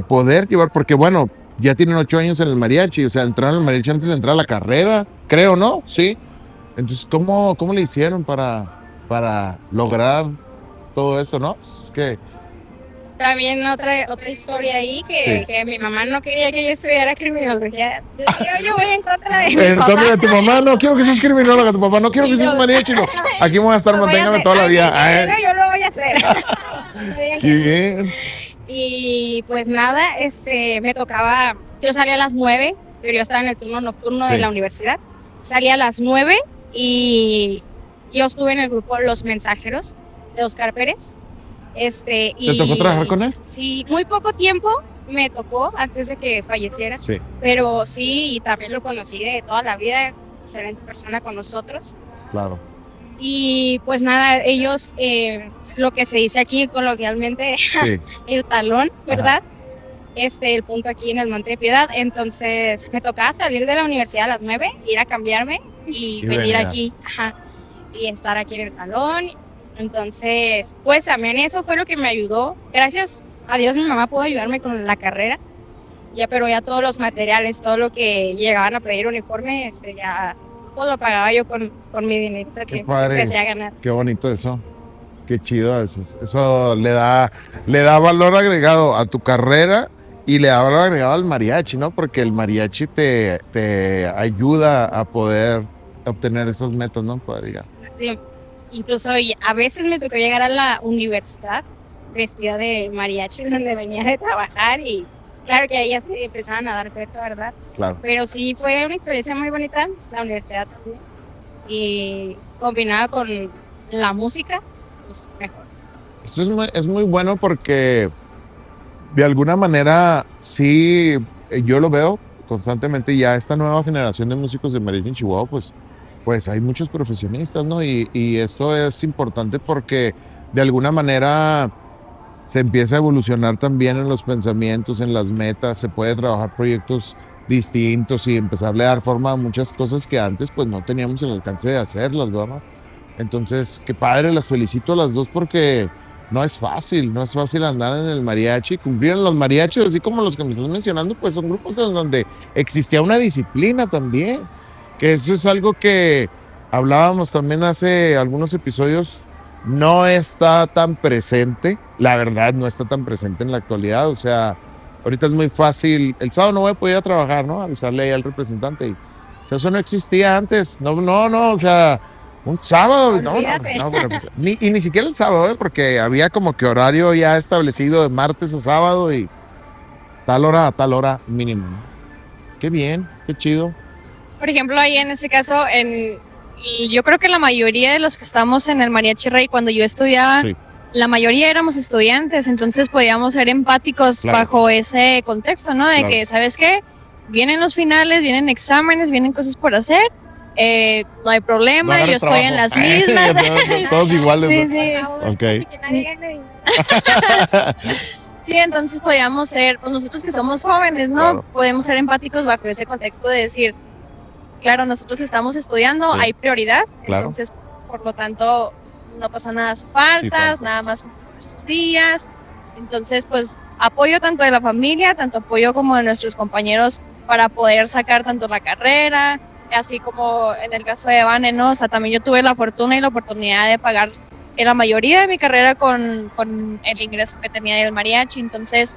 [SPEAKER 2] poder llevar? Porque bueno, ya tienen 8 años en el mariachi, o sea, entraron al mariachi antes de entrar a la carrera, creo, ¿no? Sí. Entonces, ¿cómo le hicieron para lograr todo eso, no? Pues es que,
[SPEAKER 3] También otra historia ahí
[SPEAKER 2] Sí.
[SPEAKER 3] que mi mamá no quería que yo estudiara criminología. Yo voy en contra de mi
[SPEAKER 2] en
[SPEAKER 3] papá.
[SPEAKER 2] contra de tu mamá, no quiero que seas criminóloga, tu papá, no quiero que
[SPEAKER 3] Y
[SPEAKER 2] seas
[SPEAKER 3] yo-
[SPEAKER 2] mariachi, no. Aquí voy a estar,
[SPEAKER 3] Lo voy a
[SPEAKER 2] manténgame
[SPEAKER 3] hacer.
[SPEAKER 2] toda la
[SPEAKER 3] Ay,
[SPEAKER 2] vida.
[SPEAKER 3] sí,
[SPEAKER 2] Ay,
[SPEAKER 3] no, yo lo voy a hacer.
[SPEAKER 2] qué bien.
[SPEAKER 3] Y pues nada, me tocaba, yo salía a las 9, pero yo estaba en el turno nocturno
[SPEAKER 2] Sí.
[SPEAKER 3] de la universidad. Salía a las 9 y yo estuve en el grupo Los Mensajeros de Oscar Pérez.
[SPEAKER 2] ¿Te tocó trabajar con él?
[SPEAKER 3] Sí, muy poco tiempo me tocó antes de que falleciera,
[SPEAKER 2] Sí.
[SPEAKER 3] pero sí, y también lo conocí de toda la vida, excelente persona con nosotros.
[SPEAKER 2] Claro.
[SPEAKER 3] Y pues nada, ellos, lo que se dice aquí coloquialmente,
[SPEAKER 2] Sí.
[SPEAKER 3] el talón, ¿verdad? El punto aquí en el Monte de Piedad. Entonces me tocaba salir de la universidad a las 9, ir a cambiarme y
[SPEAKER 2] Y
[SPEAKER 3] venir
[SPEAKER 2] venir.
[SPEAKER 3] aquí, y estar aquí en el talón. Entonces, pues también eso fue lo que me ayudó. Gracias a Dios mi mamá pudo ayudarme con la carrera. Pero ya todos los materiales, todo lo que llegaban a pedir uniforme, ya pues lo pagaba yo con mi dinero que
[SPEAKER 2] padre.
[SPEAKER 3] empecé a ganar.
[SPEAKER 2] Qué bonito eso. Qué chido eso. Eso le da valor agregado a tu carrera y le da valor agregado al mariachi, ¿no? Porque el mariachi te ayuda a poder obtener esas metas, ¿no?
[SPEAKER 3] Sí, incluso a veces me tocó llegar a la universidad vestida de mariachi donde venía de trabajar y claro que ahí ya se empezaban a dar cuenta, ¿verdad?
[SPEAKER 2] Claro.
[SPEAKER 3] Pero sí fue una experiencia muy bonita, la universidad también. Y combinada con la música, pues mejor.
[SPEAKER 2] Esto es muy bueno porque de alguna manera sí, yo lo veo constantemente ya esta nueva generación de músicos de mariachi en Chihuahua, pues hay muchos profesionistas, ¿no? Y esto es importante porque de alguna manera se empieza a evolucionar también en los pensamientos, en las metas, se puede trabajar proyectos distintos y empezarle a dar forma a muchas cosas que antes pues no teníamos el alcance de hacerlas, ¿verdad? Entonces, qué padre, las felicito a las dos porque no es fácil andar en el mariachi, cumplir en los mariachis, así como los que me estás mencionando, pues son grupos en donde existía una disciplina también, que eso es algo que hablábamos también hace algunos episodios, no está tan presente, la verdad no está tan presente en la actualidad, o sea, ahorita es muy fácil, el sábado no voy a poder ir a trabajar, ¿no? Avisarle ahí al representante, o sea, eso no existía antes, no, o sea, un sábado, pero pues, ni siquiera el sábado, porque había como que horario ya establecido de martes a sábado y tal hora mínimo, ¿no? Qué bien, qué chido.
[SPEAKER 4] Por ejemplo, ahí en ese caso, y yo creo que la mayoría de los que estamos en el Mariachi Rey, cuando yo estudiaba,
[SPEAKER 2] Sí.
[SPEAKER 4] la mayoría éramos estudiantes, entonces podíamos ser empáticos
[SPEAKER 2] Claro.
[SPEAKER 4] bajo ese contexto, ¿no? De
[SPEAKER 2] Claro.
[SPEAKER 4] que, ¿sabes qué? Vienen los finales, vienen exámenes, vienen cosas por hacer, no hay problema,
[SPEAKER 2] No
[SPEAKER 4] yo
[SPEAKER 2] agarres
[SPEAKER 4] estoy en las
[SPEAKER 2] trabajo.
[SPEAKER 4] mismas.
[SPEAKER 2] Todos iguales,
[SPEAKER 4] Sí,
[SPEAKER 2] ¿no?
[SPEAKER 4] sí.
[SPEAKER 2] Ok.
[SPEAKER 3] Que nadie gane.
[SPEAKER 4] Sí, entonces podíamos ser, pues nosotros que somos jóvenes, ¿no?
[SPEAKER 2] Claro.
[SPEAKER 4] Podemos ser empáticos bajo ese contexto de decir, claro, nosotros estamos estudiando,
[SPEAKER 2] Sí.
[SPEAKER 4] hay prioridad,
[SPEAKER 2] Claro.
[SPEAKER 4] entonces, por lo tanto, no pasa nada si faltas,
[SPEAKER 2] faltas.
[SPEAKER 4] nada más estos días. Entonces, pues, apoyo tanto de la familia, tanto apoyo como de nuestros compañeros para poder sacar tanto la carrera, así como en el caso de Vane, ¿no? O sea, también yo tuve la fortuna y la oportunidad de pagar la mayoría de mi carrera con el ingreso que tenía del mariachi, entonces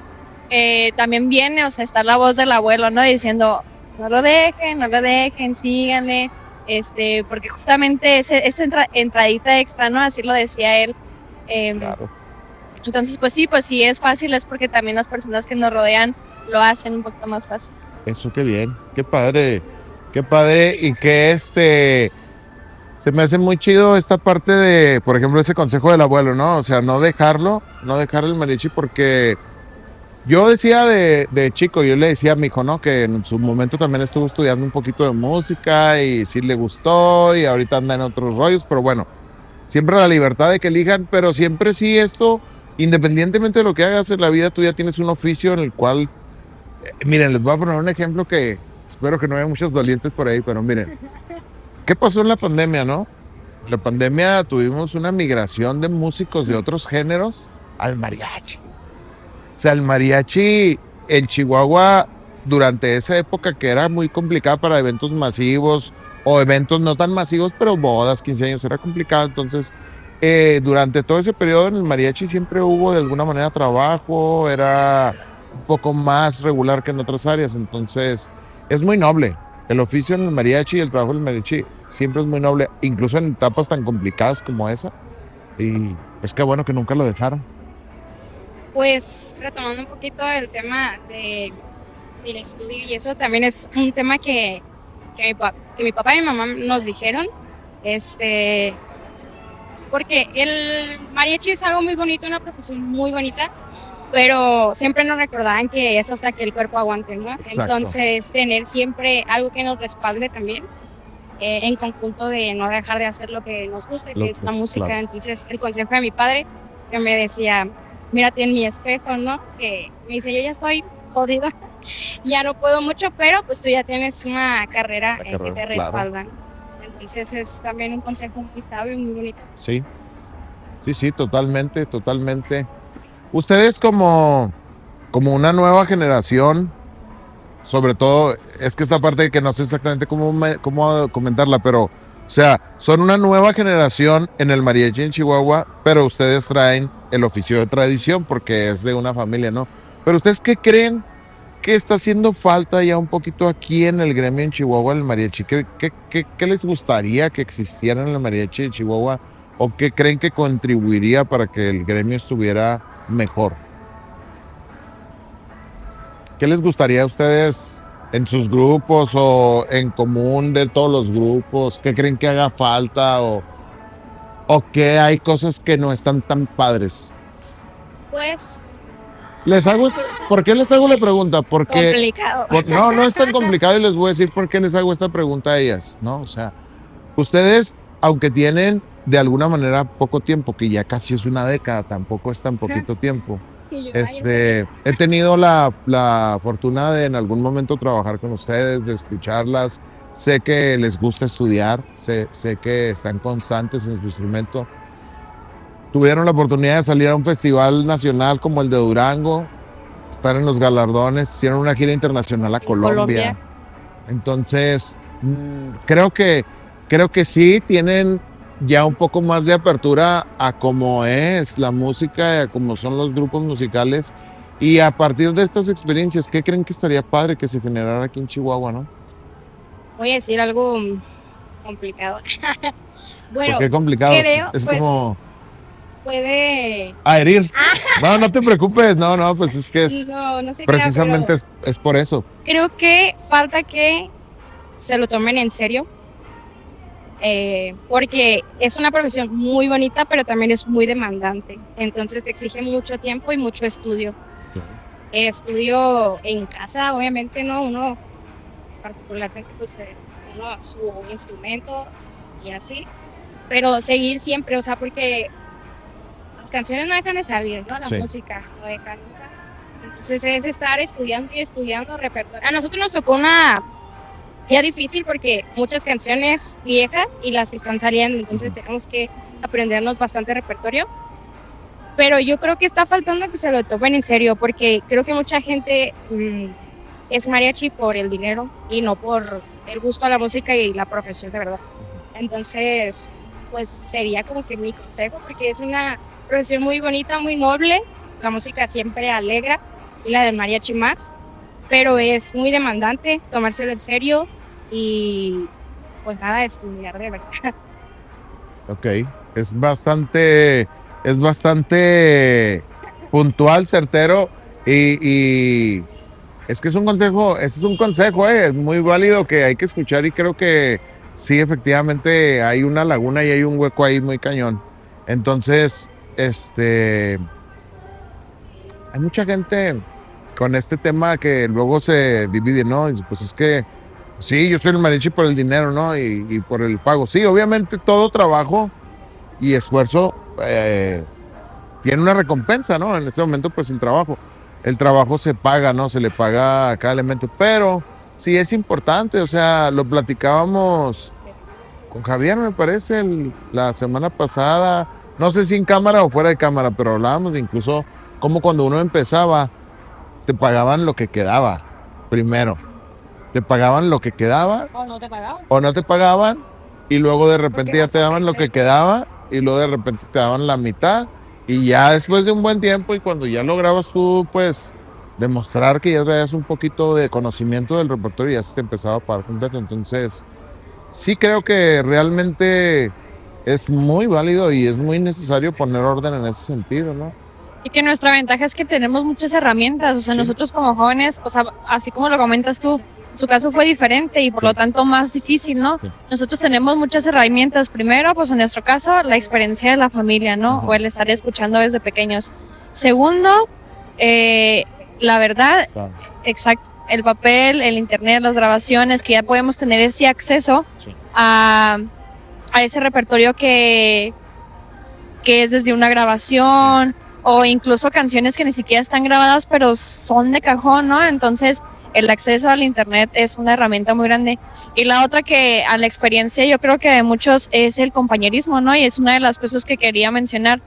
[SPEAKER 4] también viene, o sea, está la voz del abuelo, ¿no? Diciendo, no lo dejen, síganle, porque justamente esa entradita extra, ¿no? Así lo decía él.
[SPEAKER 2] Claro.
[SPEAKER 4] Entonces, pues sí es fácil, es porque también las personas que nos rodean lo hacen un poquito más fácil.
[SPEAKER 2] Eso qué bien, qué padre y que se Se me hace muy chido esta parte de, por ejemplo, ese consejo del abuelo, ¿no? O sea, no dejar el mariachi porque yo decía de chico, yo le decía a mi hijo, ¿no? Que en su momento también estuvo estudiando un poquito de música y sí le gustó y ahorita anda en otros rollos, pero bueno, siempre la libertad de que elijan, pero siempre sí esto, independientemente de lo que hagas en la vida, tú ya tienes un oficio en el cual, miren, les voy a poner un ejemplo que espero que no haya muchos dolientes por ahí, pero miren, ¿qué pasó en la pandemia, no? En la pandemia tuvimos una migración de músicos de otros géneros al mariachi. O sea, el mariachi en Chihuahua durante esa época que era muy complicada para eventos masivos o eventos no tan masivos, pero bodas, 15 años, era complicado. Entonces, durante todo ese periodo en el mariachi siempre hubo de alguna manera trabajo, era un poco más regular que en otras áreas. Entonces, es muy noble. El oficio en el mariachi y el trabajo en el mariachi siempre es muy noble, incluso en etapas tan complicadas como esa. Y es que bueno que nunca lo dejaron.
[SPEAKER 3] Pues retomando un poquito el tema del estudio y eso también es un tema que mi papá y mi mamá nos dijeron, porque el mariachi es algo muy bonito, una profesión muy bonita, pero siempre nos recordaban que es hasta que el cuerpo aguante, ¿no?
[SPEAKER 2] Exacto.
[SPEAKER 3] Entonces tener siempre algo que nos respalde también, en conjunto de no dejar de hacer lo que nos gusta, que es la música.
[SPEAKER 2] Claro.
[SPEAKER 3] Entonces el consejo de mi padre que me decía, mírate en mi espejo, ¿no? Que me dice, yo ya estoy jodida, ya no puedo mucho, pero pues tú ya tienes una carrera que te
[SPEAKER 2] claro.
[SPEAKER 3] respaldan. Entonces es también un consejo muy sabio y muy bonito.
[SPEAKER 2] Sí, sí, totalmente. Ustedes como una nueva generación, sobre todo, es que esta parte que no sé exactamente cómo comentarla, pero, o sea, son una nueva generación en el mariachi en Chihuahua, pero ustedes traen el oficio de tradición porque es de una familia, ¿no? Pero ustedes, ¿qué creen que está haciendo falta ya un poquito aquí en el gremio en Chihuahua el mariachi? ¿Qué les gustaría que existiera en el mariachi de Chihuahua? ¿O qué creen que contribuiría para que el gremio estuviera mejor? ¿Qué les gustaría a ustedes en sus grupos o en común de todos los grupos? ¿Qué creen que haga falta o que hay cosas que no están tan padres?
[SPEAKER 3] Pues
[SPEAKER 2] ¿Por qué les hago la pregunta? Porque
[SPEAKER 3] complicado.
[SPEAKER 2] no es tan complicado y les voy a decir por qué les hago esta pregunta a ellas, ¿no? O sea, ustedes, aunque tienen de alguna manera poco tiempo, que ya casi es una década, tampoco es tan poquito tiempo. He tenido la fortuna de en algún momento trabajar con ustedes, de escucharlas. Sé que les gusta estudiar, sé que están constantes en su instrumento. Tuvieron la oportunidad de salir a un festival nacional como el de Durango, estar en los galardones, hicieron una gira internacional a Colombia. Entonces, creo que sí tienen ya un poco más de apertura a cómo es la música, a cómo son los grupos musicales. Y a partir de estas experiencias, ¿qué creen que estaría padre que se generara aquí en Chihuahua, no?
[SPEAKER 3] Voy a decir algo complicado. Bueno,
[SPEAKER 2] ¿por qué complicado?
[SPEAKER 3] creo,
[SPEAKER 2] Es
[SPEAKER 3] pues,
[SPEAKER 2] como
[SPEAKER 3] puede...
[SPEAKER 2] a herir. No te preocupes, no, pues es que es
[SPEAKER 3] No sé.
[SPEAKER 2] precisamente es por eso.
[SPEAKER 3] Creo que falta que se lo tomen en serio, porque es una profesión muy bonita, pero también es muy demandante. Entonces te exige mucho tiempo y mucho estudio. Estudio en casa, obviamente, ¿no? Uno particularmente, pues, uno su instrumento y así. Pero seguir siempre, o sea, porque las canciones no dejan de salir, ¿no? La música no deja nunca. Entonces es estar estudiando y estudiando repertorio. A nosotros nos tocó una ya difícil porque muchas canciones viejas y las que están saliendo, entonces tenemos que aprendernos bastante repertorio. Pero yo creo que está faltando que se lo tomen en serio, porque creo que mucha gente es mariachi por el dinero y no por el gusto a la música y la profesión de verdad. Entonces, pues sería como que mi consejo, porque es una profesión muy bonita, muy noble. La música siempre alegra y la del mariachi más, pero es muy demandante tomárselo en serio y pues nada, estudiar de verdad.
[SPEAKER 2] Ok, es bastante puntual, certero y es que es un consejo, es muy válido que hay que escuchar y creo que sí, efectivamente hay una laguna y hay un hueco ahí muy cañón. Entonces, hay mucha gente con este tema que luego se divide, ¿no? Y dice, pues es que, sí, yo soy el mariachi por el dinero, ¿no? Y por el pago. Sí, obviamente todo trabajo y esfuerzo tiene una recompensa, ¿no? En este momento, pues el trabajo se paga, ¿no? Se le paga a cada elemento, pero sí es importante, o sea, lo platicábamos con Javier, me parece, la semana pasada, no sé si en cámara o fuera de cámara, pero hablábamos de incluso como cuando uno empezaba, te pagaban lo que quedaba, primero. Te pagaban lo que quedaba.
[SPEAKER 3] ¿O no te pagaban?
[SPEAKER 2] O no te pagaban, y luego de repente
[SPEAKER 3] Porque
[SPEAKER 2] ya
[SPEAKER 3] no
[SPEAKER 2] te daban lo que
[SPEAKER 3] sabes.
[SPEAKER 2] quedaba, y luego de repente te daban la mitad, y ya después de un buen tiempo, y cuando ya lograbas tú, pues, demostrar que ya traías un poquito de conocimiento del repertorio, ya se te empezaba a pagar completo. Entonces, sí creo que realmente es muy válido y es muy necesario poner orden en ese sentido, ¿no?
[SPEAKER 4] Y que nuestra ventaja es que tenemos muchas herramientas, o sea,
[SPEAKER 2] Sí.
[SPEAKER 4] nosotros como jóvenes, o sea, así como lo comentas tú, su caso fue diferente y por lo tanto más difícil, ¿no?
[SPEAKER 2] Sí.
[SPEAKER 4] Nosotros tenemos muchas herramientas. Primero, pues en nuestro caso, la experiencia de la familia, ¿no?
[SPEAKER 2] Ujú.
[SPEAKER 4] O el estar escuchando desde pequeños. Segundo, la verdad,
[SPEAKER 2] Claro.
[SPEAKER 4] exacto, el papel, el internet, las grabaciones, que ya podemos tener ese acceso
[SPEAKER 2] Sí.
[SPEAKER 4] a ese repertorio que es desde una grabación o incluso canciones que ni siquiera están grabadas pero son de cajón, ¿no? Entonces el acceso al internet es una herramienta muy grande. Y la otra que a la experiencia yo creo que de muchos es el compañerismo, ¿no? Y es una de las cosas que quería mencionar.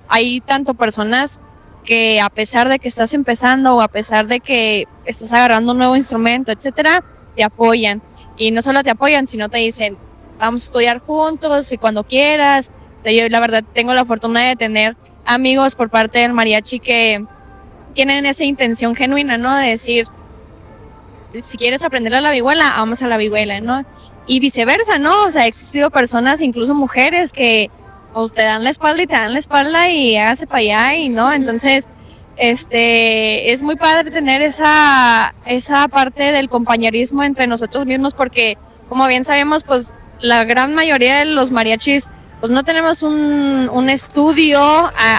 [SPEAKER 4] Hay tanto personas que a pesar de que estás empezando o a pesar de que estás agarrando un nuevo instrumento, etcétera, te apoyan. Y no solo te apoyan, sino te dicen, vamos a estudiar juntos y cuando quieras. Yo la verdad tengo la fortuna de tener amigos por parte del mariachi que tienen esa intención genuina, ¿no? De decir, si quieres aprender a la vihuela, vamos a la vihuela, ¿no? Y viceversa, ¿no? O sea, ha existido personas, incluso mujeres, que pues, te dan la espalda y te dan la espalda y hágase para allá y no. Entonces, es muy padre tener esa parte del compañerismo entre nosotros mismos porque, como bien sabemos, pues la gran mayoría de los mariachis pues no tenemos un estudio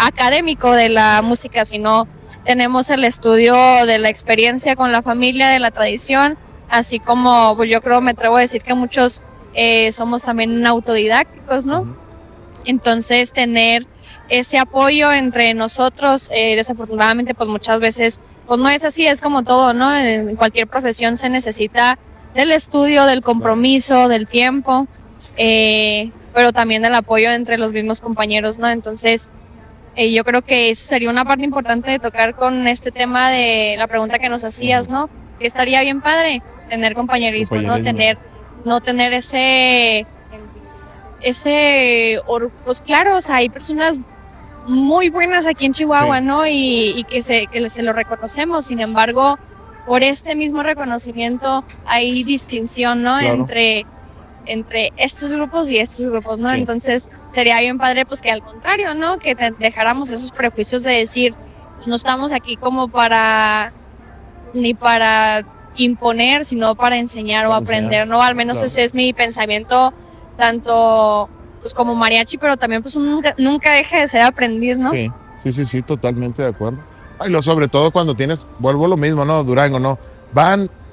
[SPEAKER 4] académico de la música, sino tenemos el estudio de la experiencia con la familia, de la tradición, así como pues yo creo, me atrevo a decir que muchos somos también autodidácticos, ¿no?
[SPEAKER 2] Ujú.
[SPEAKER 4] Entonces tener ese apoyo entre nosotros, desafortunadamente pues muchas veces pues no es así, es como todo, ¿no? En cualquier profesión se necesita del estudio, del compromiso, del tiempo, pero también del apoyo entre los mismos compañeros, ¿no? Entonces, yo creo que eso sería una parte importante de tocar con este tema de la pregunta que nos hacías, ¿no? Que estaría bien padre tener compañerismo, no tener ese pues claro, o sea, hay personas muy buenas aquí en Chihuahua,
[SPEAKER 2] Sí.
[SPEAKER 4] ¿no? Y que se lo reconocemos, sin embargo, por este mismo reconocimiento hay distinción, ¿no?
[SPEAKER 2] Claro.
[SPEAKER 4] Entre estos grupos y estos grupos, ¿no?
[SPEAKER 2] Sí.
[SPEAKER 4] Entonces sería bien padre pues que al contrario, ¿no? Que dejáramos esos prejuicios de decir, pues no estamos aquí como ni para imponer, sino para enseñar o
[SPEAKER 2] Para
[SPEAKER 4] aprender,
[SPEAKER 2] enseñar,
[SPEAKER 4] ¿no? Al menos
[SPEAKER 2] claro.
[SPEAKER 4] ese es mi pensamiento, tanto pues como mariachi, pero también pues uno nunca deja de ser aprendiz, ¿no?
[SPEAKER 2] Sí, totalmente de acuerdo. Ay, sobre todo cuando vuelvo a lo mismo, ¿no? Durango, ¿no?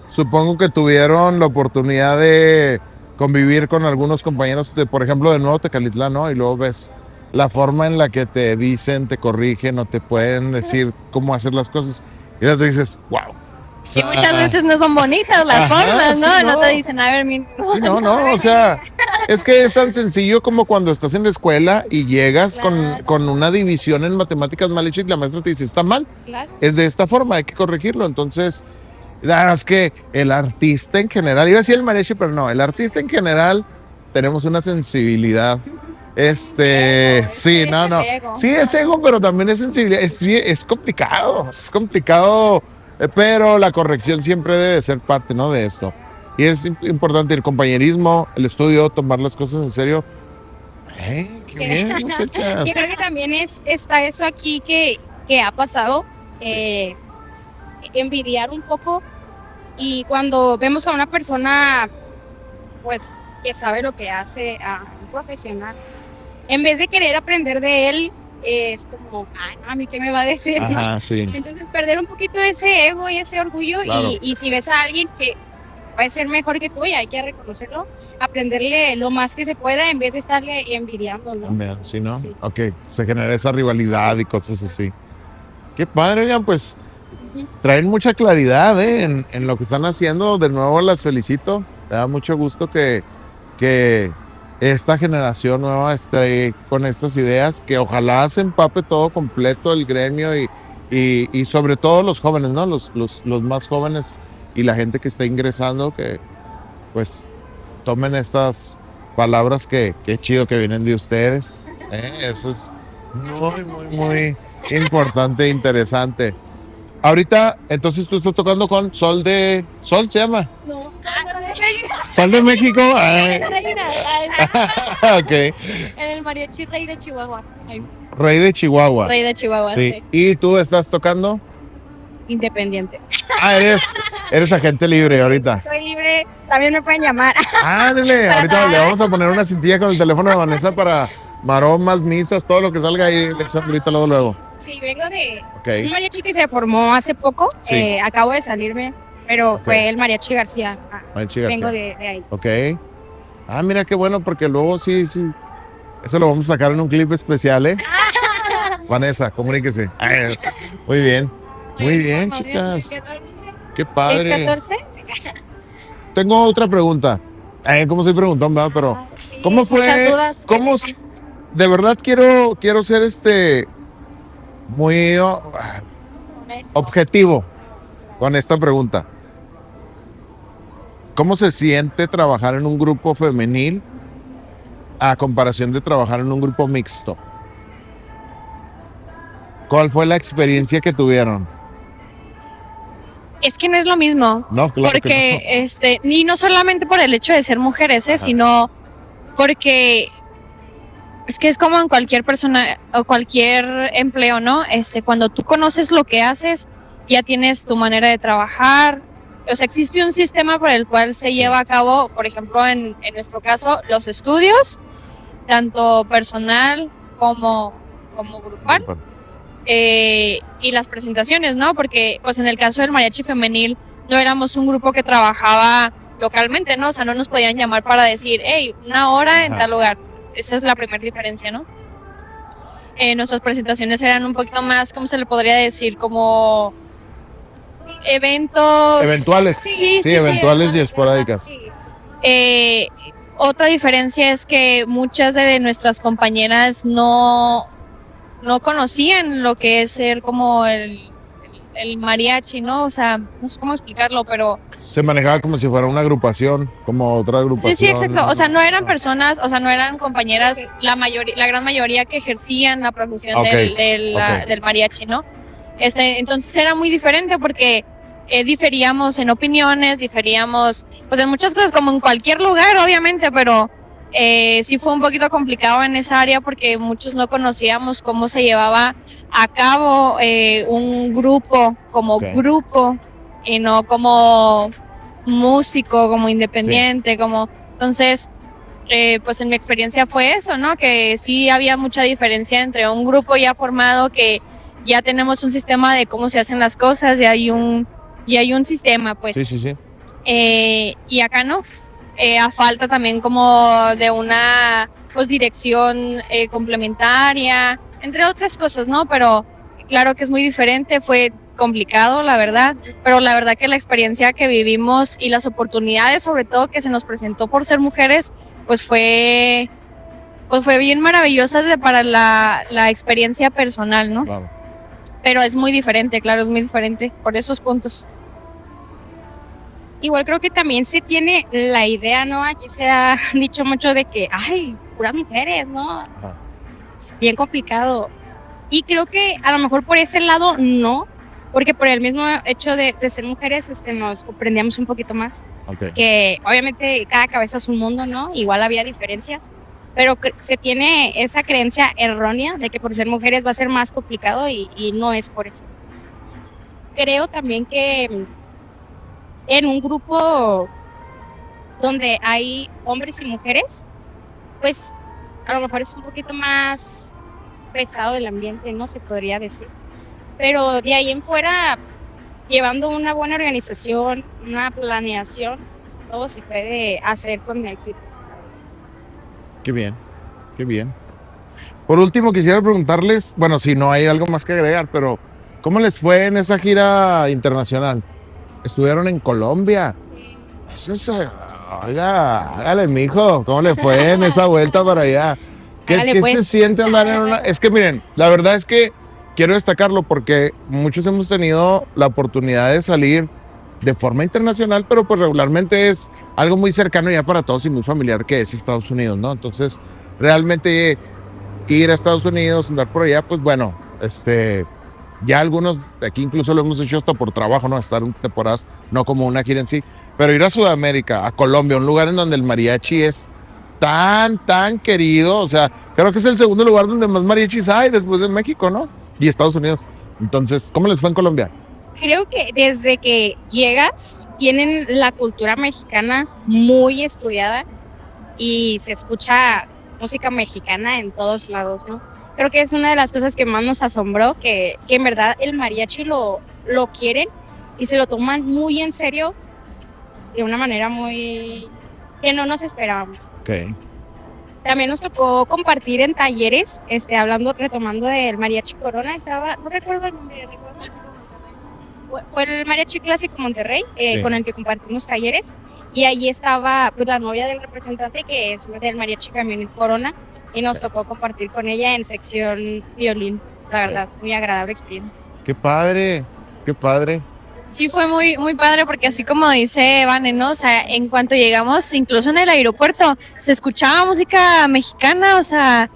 [SPEAKER 2] Supongo que tuvieron la oportunidad de convivir con algunos compañeros por ejemplo, de Nuevo Tecalitlán, ¿no? Y luego ves la forma en la que te dicen, te corrigen o te pueden decir cómo hacer las cosas. Y luego te dices, wow.
[SPEAKER 4] Y muchas veces no son bonitas las formas, ¿no?
[SPEAKER 2] Sí,
[SPEAKER 4] No te dicen, a ver,
[SPEAKER 2] Sí, no, o sea, es que es tan sencillo como cuando estás en la escuela y llegas
[SPEAKER 4] Claro.
[SPEAKER 2] con una división en matemáticas mal hecha y la maestra te dice, está mal,
[SPEAKER 4] Claro.
[SPEAKER 2] es de esta forma, hay que corregirlo. Entonces, la verdad es que el artista en general, iba a decir el mariachi, pero no, el artista en general tenemos una sensibilidad. Sí, no. Sí, es ego, pero también es sensibilidad. Es complicado, pero la corrección siempre debe ser parte, ¿no? De esto. Y es importante el compañerismo, el estudio, tomar las cosas en serio. ¡Qué bien, muchachas!
[SPEAKER 3] Yo creo que también está eso aquí que ha pasado, envidiar un poco, y cuando vemos a una persona pues que sabe lo que hace a un profesional. En vez de querer aprender de él, es como, ay, a mí qué me va a decir, ¿no?
[SPEAKER 2] Ajá, sí.
[SPEAKER 3] Entonces perder un poquito ese ego y ese orgullo
[SPEAKER 2] Claro.
[SPEAKER 3] y si ves a alguien que va a ser mejor que tú y hay que reconocerlo, aprenderle lo más que se pueda en vez de estarle envidiando, ¿no?
[SPEAKER 2] También, ¿sí, no?
[SPEAKER 3] Sí.
[SPEAKER 2] Ok, se genera esa rivalidad y cosas así. Qué padre, oigan, pues
[SPEAKER 3] Ujú.
[SPEAKER 2] traen mucha claridad en lo que están haciendo. De nuevo las felicito. Me da mucho gusto que esta generación nueva esté con estas ideas, que ojalá se empape todo completo el gremio y sobre todo los jóvenes, ¿no? Los más jóvenes y la gente que está ingresando, que pues tomen estas palabras que chido que vienen de ustedes. Eso es muy importante e interesante. Ahorita, entonces tú estás tocando con Sol ¿se llama?
[SPEAKER 3] No.
[SPEAKER 2] Sol de México. Ay, ok.
[SPEAKER 4] En el mariachi Rey de Chihuahua.
[SPEAKER 2] Rey de Chihuahua.
[SPEAKER 4] Rey de Chihuahua,
[SPEAKER 2] Sí.
[SPEAKER 4] sí.
[SPEAKER 2] ¿Y tú estás tocando?
[SPEAKER 3] Independiente.
[SPEAKER 2] Ah, eres agente libre ahorita.
[SPEAKER 3] Soy libre, también me pueden llamar.
[SPEAKER 2] Ándale,
[SPEAKER 3] Para
[SPEAKER 2] ahorita
[SPEAKER 3] nada.
[SPEAKER 2] le vamos a poner una cintilla con el teléfono de Vanessa para maromas, misas, todo lo que salga ahí. Le echamos ahorita luego.
[SPEAKER 3] Sí, vengo de un
[SPEAKER 2] Ok.
[SPEAKER 3] mariachi que se formó hace poco.
[SPEAKER 2] Sí.
[SPEAKER 3] Acabo de salirme, pero
[SPEAKER 2] Ok.
[SPEAKER 3] fue el mariachi García.
[SPEAKER 2] Mariachi García.
[SPEAKER 3] Vengo de ahí.
[SPEAKER 2] Ok. Ah, mira qué bueno, porque luego sí. Eso lo vamos a sacar en un clip especial, ¿eh? Vanessa, comuníquese. Ay, muy bien. Muy bien, chicas. Qué padre.
[SPEAKER 3] 614.
[SPEAKER 2] Tengo otra pregunta. ¿Cómo estoy preguntando, verdad? Pero, ¿cómo fue?
[SPEAKER 3] Muchas dudas.
[SPEAKER 2] ¿Cómo? De verdad quiero ser muy objetivo con esta pregunta. ¿Cómo se siente trabajar en un grupo femenil a comparación de trabajar en un grupo mixto? ¿Cuál fue la experiencia que tuvieron?
[SPEAKER 4] Es que no es lo mismo.
[SPEAKER 2] No, claro que
[SPEAKER 4] Porque, ni no solamente por el hecho de ser mujeres,
[SPEAKER 2] Ajá.
[SPEAKER 4] sino porque es que es como en cualquier persona o cualquier empleo, ¿no? Cuando tú conoces lo que haces, ya tienes tu manera de trabajar. O sea, existe un sistema por el cual se lleva a cabo, por ejemplo, en nuestro caso, los estudios, tanto personal como grupal.
[SPEAKER 2] no.
[SPEAKER 4] Y las presentaciones, ¿no? Porque pues en el caso del mariachi femenil no éramos un grupo que trabajaba localmente, ¿no? O sea, no nos podían llamar para decir, hey, una hora en
[SPEAKER 2] Ajá.
[SPEAKER 4] tal lugar. Esa es la primera diferencia, ¿no? Nuestras presentaciones eran un poquito más, ¿cómo se le podría decir? Como eventos...
[SPEAKER 2] Eventuales.
[SPEAKER 4] Sí,
[SPEAKER 2] eventuales y esporádicas.
[SPEAKER 4] Otra diferencia es que muchas de nuestras compañeras no conocían lo que es ser como el mariachi, ¿no? O sea, no sé cómo explicarlo, pero...
[SPEAKER 2] Se manejaba como si fuera una agrupación, como otra agrupación.
[SPEAKER 4] Sí, exacto. O sea, no eran personas, o sea, no eran compañeras, la gran mayoría que ejercían la profesión
[SPEAKER 2] Ok,
[SPEAKER 4] del mariachi, ¿no? Entonces era muy diferente porque diferíamos en opiniones, diferíamos, pues en muchas cosas, como en cualquier lugar, obviamente, pero sí fue un poquito complicado en esa área porque muchos no conocíamos cómo se llevaba a cabo un grupo como
[SPEAKER 2] Ok.
[SPEAKER 4] grupo y no como músico, como independiente, como... Entonces, pues en mi experiencia fue eso, ¿no? Que sí había mucha diferencia entre un grupo ya formado que ya tenemos un sistema de cómo se hacen las cosas y hay un sistema, pues.
[SPEAKER 2] Sí.
[SPEAKER 4] Y acá no. A falta también como de una pues dirección complementaria, entre otras cosas, ¿no? Pero claro que es muy diferente, fue complicado, la verdad, pero la verdad que la experiencia que vivimos y las oportunidades, sobre todo que se nos presentó por ser mujeres, pues fue bien maravillosa para la experiencia personal, ¿no?
[SPEAKER 2] Claro.
[SPEAKER 4] Pero es muy diferente, claro, es muy diferente por esos puntos.
[SPEAKER 3] Igual creo que también se tiene la idea, ¿no? Aquí se ha dicho mucho de que, ay, puras mujeres, ¿no? Es bien complicado. Y creo que a lo mejor por ese lado no, porque por el mismo hecho de ser mujeres nos comprendíamos un poquito más.
[SPEAKER 2] Ok.
[SPEAKER 3] Que obviamente cada cabeza es un mundo, ¿no? Igual había diferencias, pero se tiene esa creencia errónea de que por ser mujeres va a ser más complicado y no es por eso. Creo también que en un grupo donde hay hombres y mujeres, pues a lo mejor es un poquito más pesado el ambiente, ¿no? Se podría decir. Pero de ahí en fuera, llevando una buena organización, una planeación, todo se puede hacer con éxito.
[SPEAKER 2] Qué bien, qué bien. Por último, quisiera preguntarles, bueno, si no hay algo más que agregar, pero ¿cómo les fue en esa gira internacional? Estuvieron en Colombia. Oiga, hágale, mijo, ¿cómo le fue en esa vuelta para allá?
[SPEAKER 3] Hágale,
[SPEAKER 2] ¿Qué
[SPEAKER 3] pues.
[SPEAKER 2] se siente andar en una...? Es que miren, la verdad es que quiero destacarlo porque muchos hemos tenido la oportunidad de salir de forma internacional, pero pues regularmente es algo muy cercano ya para todos y muy familiar, que es Estados Unidos, ¿no? Entonces, realmente ir a Estados Unidos, andar por allá, pues bueno, ya algunos de aquí incluso lo hemos hecho hasta por trabajo, ¿no? Estar temporadas, no como una gira en sí, pero ir a Sudamérica, a Colombia, un lugar en donde el mariachi es tan querido, o sea, creo que es el segundo lugar donde más mariachis hay después de México, ¿no? Y Estados Unidos. Entonces, ¿cómo les fue en Colombia?
[SPEAKER 3] Creo que desde que llegas, tienen la cultura mexicana muy estudiada y se escucha música mexicana en todos lados, ¿no? Creo que es una de las cosas que más nos asombró, que en verdad el mariachi lo quieren y se lo toman muy en serio, de una manera muy que no nos esperábamos.
[SPEAKER 2] Okay.
[SPEAKER 3] También nos tocó compartir en talleres, retomando del Mariachi Corona, no recuerdo el nombre, ¿recuerdas? Fue el Mariachi Clásico Monterrey,
[SPEAKER 2] Sí.
[SPEAKER 3] con el que compartimos talleres, y ahí estaba pues, la novia del representante, que es del Mariachi Femenil Corona, y nos tocó compartir con ella en sección violín. La verdad, muy agradable experiencia.
[SPEAKER 2] Qué padre, qué padre.
[SPEAKER 4] Sí, fue muy padre porque así como dice Vane, ¿no? O sea, en cuanto llegamos, incluso en el aeropuerto, se escuchaba música mexicana, o sea,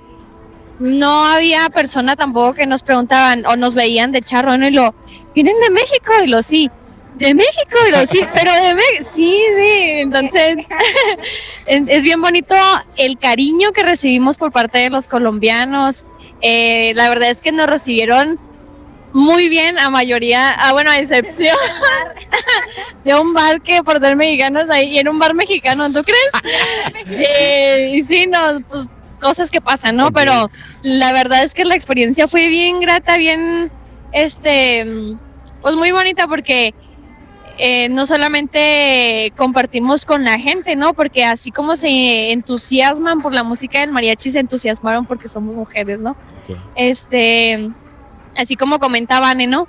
[SPEAKER 4] no había persona tampoco que nos preguntaban o nos veían de charro, ¿no? Y ¿vienen de México? Y sí, de México, y sí, pero de México, sí, entonces es bien bonito el cariño que recibimos por parte de los colombianos. La verdad es que nos recibieron muy bien, a excepción de un bar que por ser mexicanos ahí, y era un bar mexicano, ¿tú crees? Y sí, pues cosas que pasan, ¿no?
[SPEAKER 2] Okay.
[SPEAKER 4] Pero la verdad es que la experiencia fue bien grata, bien, pues muy bonita porque no solamente compartimos con la gente, ¿no? Porque así como se entusiasman por la música del mariachi, se entusiasmaron porque somos mujeres, ¿no? Okay. Así como comentaban, ¿no?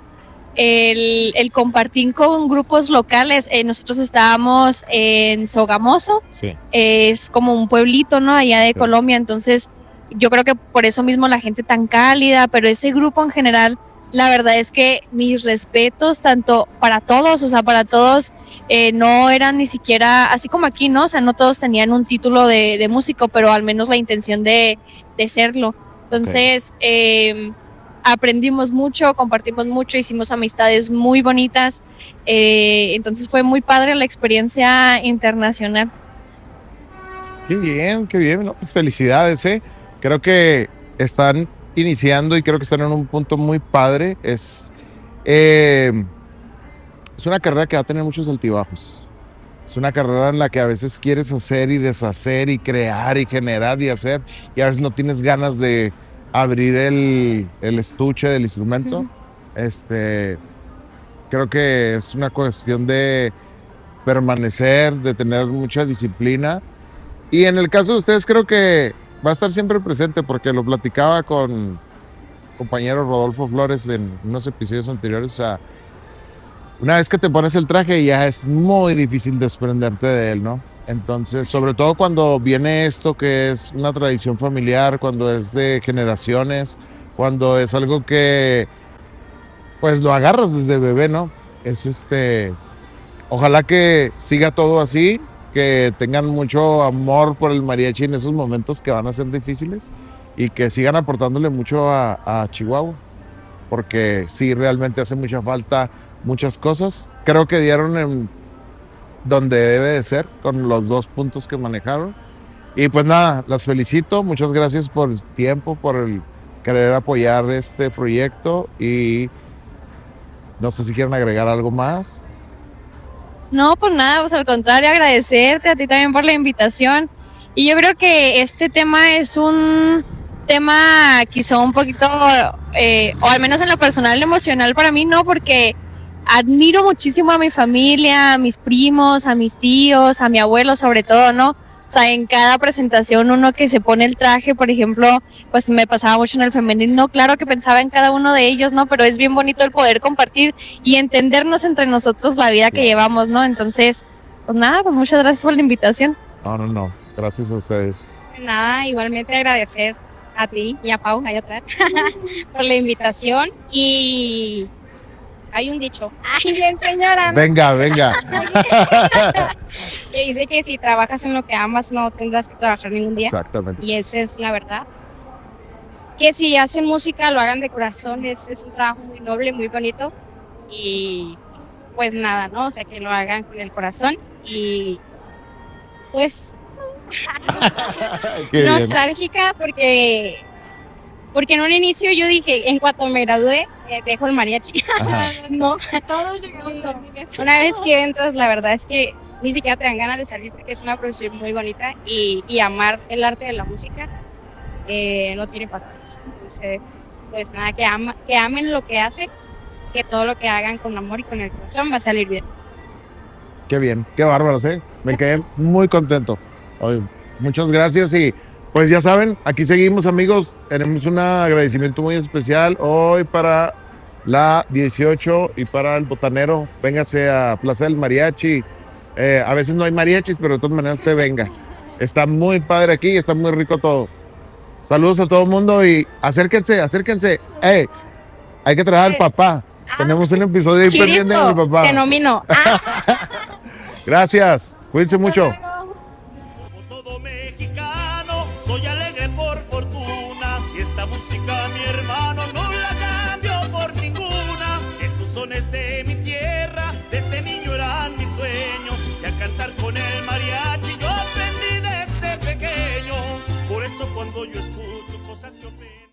[SPEAKER 4] El compartir con grupos locales. Nosotros estábamos en Sogamoso, sí. Es como un pueblito, ¿no? Allá de Colombia, entonces yo creo que por eso mismo la gente tan cálida, pero ese grupo en general, la verdad es que mis respetos tanto para todos, o sea, para todos, no eran ni siquiera, así como aquí, ¿no? O sea, no todos tenían un título de músico, pero al menos la intención de serlo. Entonces, okay. Aprendimos mucho, compartimos mucho, hicimos amistades muy bonitas, entonces fue muy padre la experiencia internacional.
[SPEAKER 2] Qué bien, no, pues felicidades, creo que están iniciando y creo que están en un punto muy padre, es una carrera que va a tener muchos altibajos, es una carrera en la que a veces quieres hacer y deshacer y crear y generar y hacer, y a veces no tienes ganas de abrir el estuche del instrumento. Uh-huh. Creo que es una cuestión de permanecer, de tener mucha disciplina. Y en el caso de ustedes creo que va a estar siempre presente porque lo platicaba con compañero Rodolfo Flores en unos episodios anteriores. O sea, una vez que te pones el traje ya es muy difícil desprenderte de él, ¿no? Entonces, sobre todo cuando viene esto que es una tradición familiar, cuando es de generaciones, cuando es algo que pues lo agarras desde bebé, ¿no? Es ojalá que siga todo así, que tengan mucho amor por el mariachi en esos momentos que van a ser difíciles y que sigan aportándole mucho a Chihuahua, porque sí, realmente hace mucha falta muchas cosas. Creo que dieron en donde debe de ser, con los 2 puntos que manejaron. Y pues nada, las felicito, muchas gracias por el tiempo, por el querer apoyar este proyecto y no sé si quieren agregar algo más.
[SPEAKER 4] No, pues nada, pues al contrario, agradecerte a ti también por la invitación. Y yo creo que este tema es un tema quizá un poquito, o al menos en lo personal, emocional para mí, no, porque admiro muchísimo a mi familia, a mis primos, a mis tíos, a mi abuelo sobre todo, ¿no? O sea, en cada presentación uno que se pone el traje, por ejemplo, pues me pasaba mucho en el femenil, no, claro que pensaba en cada uno de ellos, ¿no? Pero es bien bonito el poder compartir y entendernos entre nosotros la vida que llevamos, ¿no? Entonces, pues nada, pues muchas gracias por la invitación.
[SPEAKER 2] No. Gracias a ustedes.
[SPEAKER 3] Nada, igualmente agradecer a ti y a Pau, ahí atrás, por la invitación. Y hay un dicho, ¡ay, bien señora!
[SPEAKER 2] Venga.
[SPEAKER 3] Que dice que si trabajas en lo que amas no tendrás que trabajar ningún día.
[SPEAKER 2] Exactamente.
[SPEAKER 3] Y esa es la verdad. Que si hacen música lo hagan de corazón, es un trabajo muy noble, muy bonito. Y pues nada, ¿no? O sea, que lo hagan con el corazón. Y pues
[SPEAKER 2] Qué bien.
[SPEAKER 3] nostálgica porque en un inicio yo dije, en cuanto me gradué, dejo el mariachi.
[SPEAKER 2] Ajá.
[SPEAKER 3] No, todos llegamos. Una vez que entras, la verdad es que ni siquiera te dan ganas de salir porque es una profesión muy bonita y amar el arte de la música no tiene patrones. Entonces, pues nada, que amen lo que hacen, que todo lo que hagan con amor y con el corazón va a salir bien.
[SPEAKER 2] Qué bien, qué bárbaros, ¿eh? Me quedé muy contento. Oye, muchas gracias y pues ya saben, aquí seguimos amigos, tenemos un agradecimiento muy especial hoy para la 18 y para el botanero. Véngase a Plaza del Mariachi. A veces no hay mariachis, pero de todas maneras usted venga. Está muy padre aquí, está muy rico todo. Saludos a todo el mundo y acérquense. Hey, hay que traer al papá. Tenemos un episodio ahí pendiente con el papá.
[SPEAKER 3] Te nomino.
[SPEAKER 2] Gracias, cuídense mucho.
[SPEAKER 1] Como todo mexicano, soy alegre por fortuna. Y esta música, mi hermano, no la cambio por ninguna. Esos sones de mi tierra, desde niño eran mi sueño. Y a cantar con el mariachi yo aprendí desde pequeño. Por eso cuando yo escucho cosas que ofenden.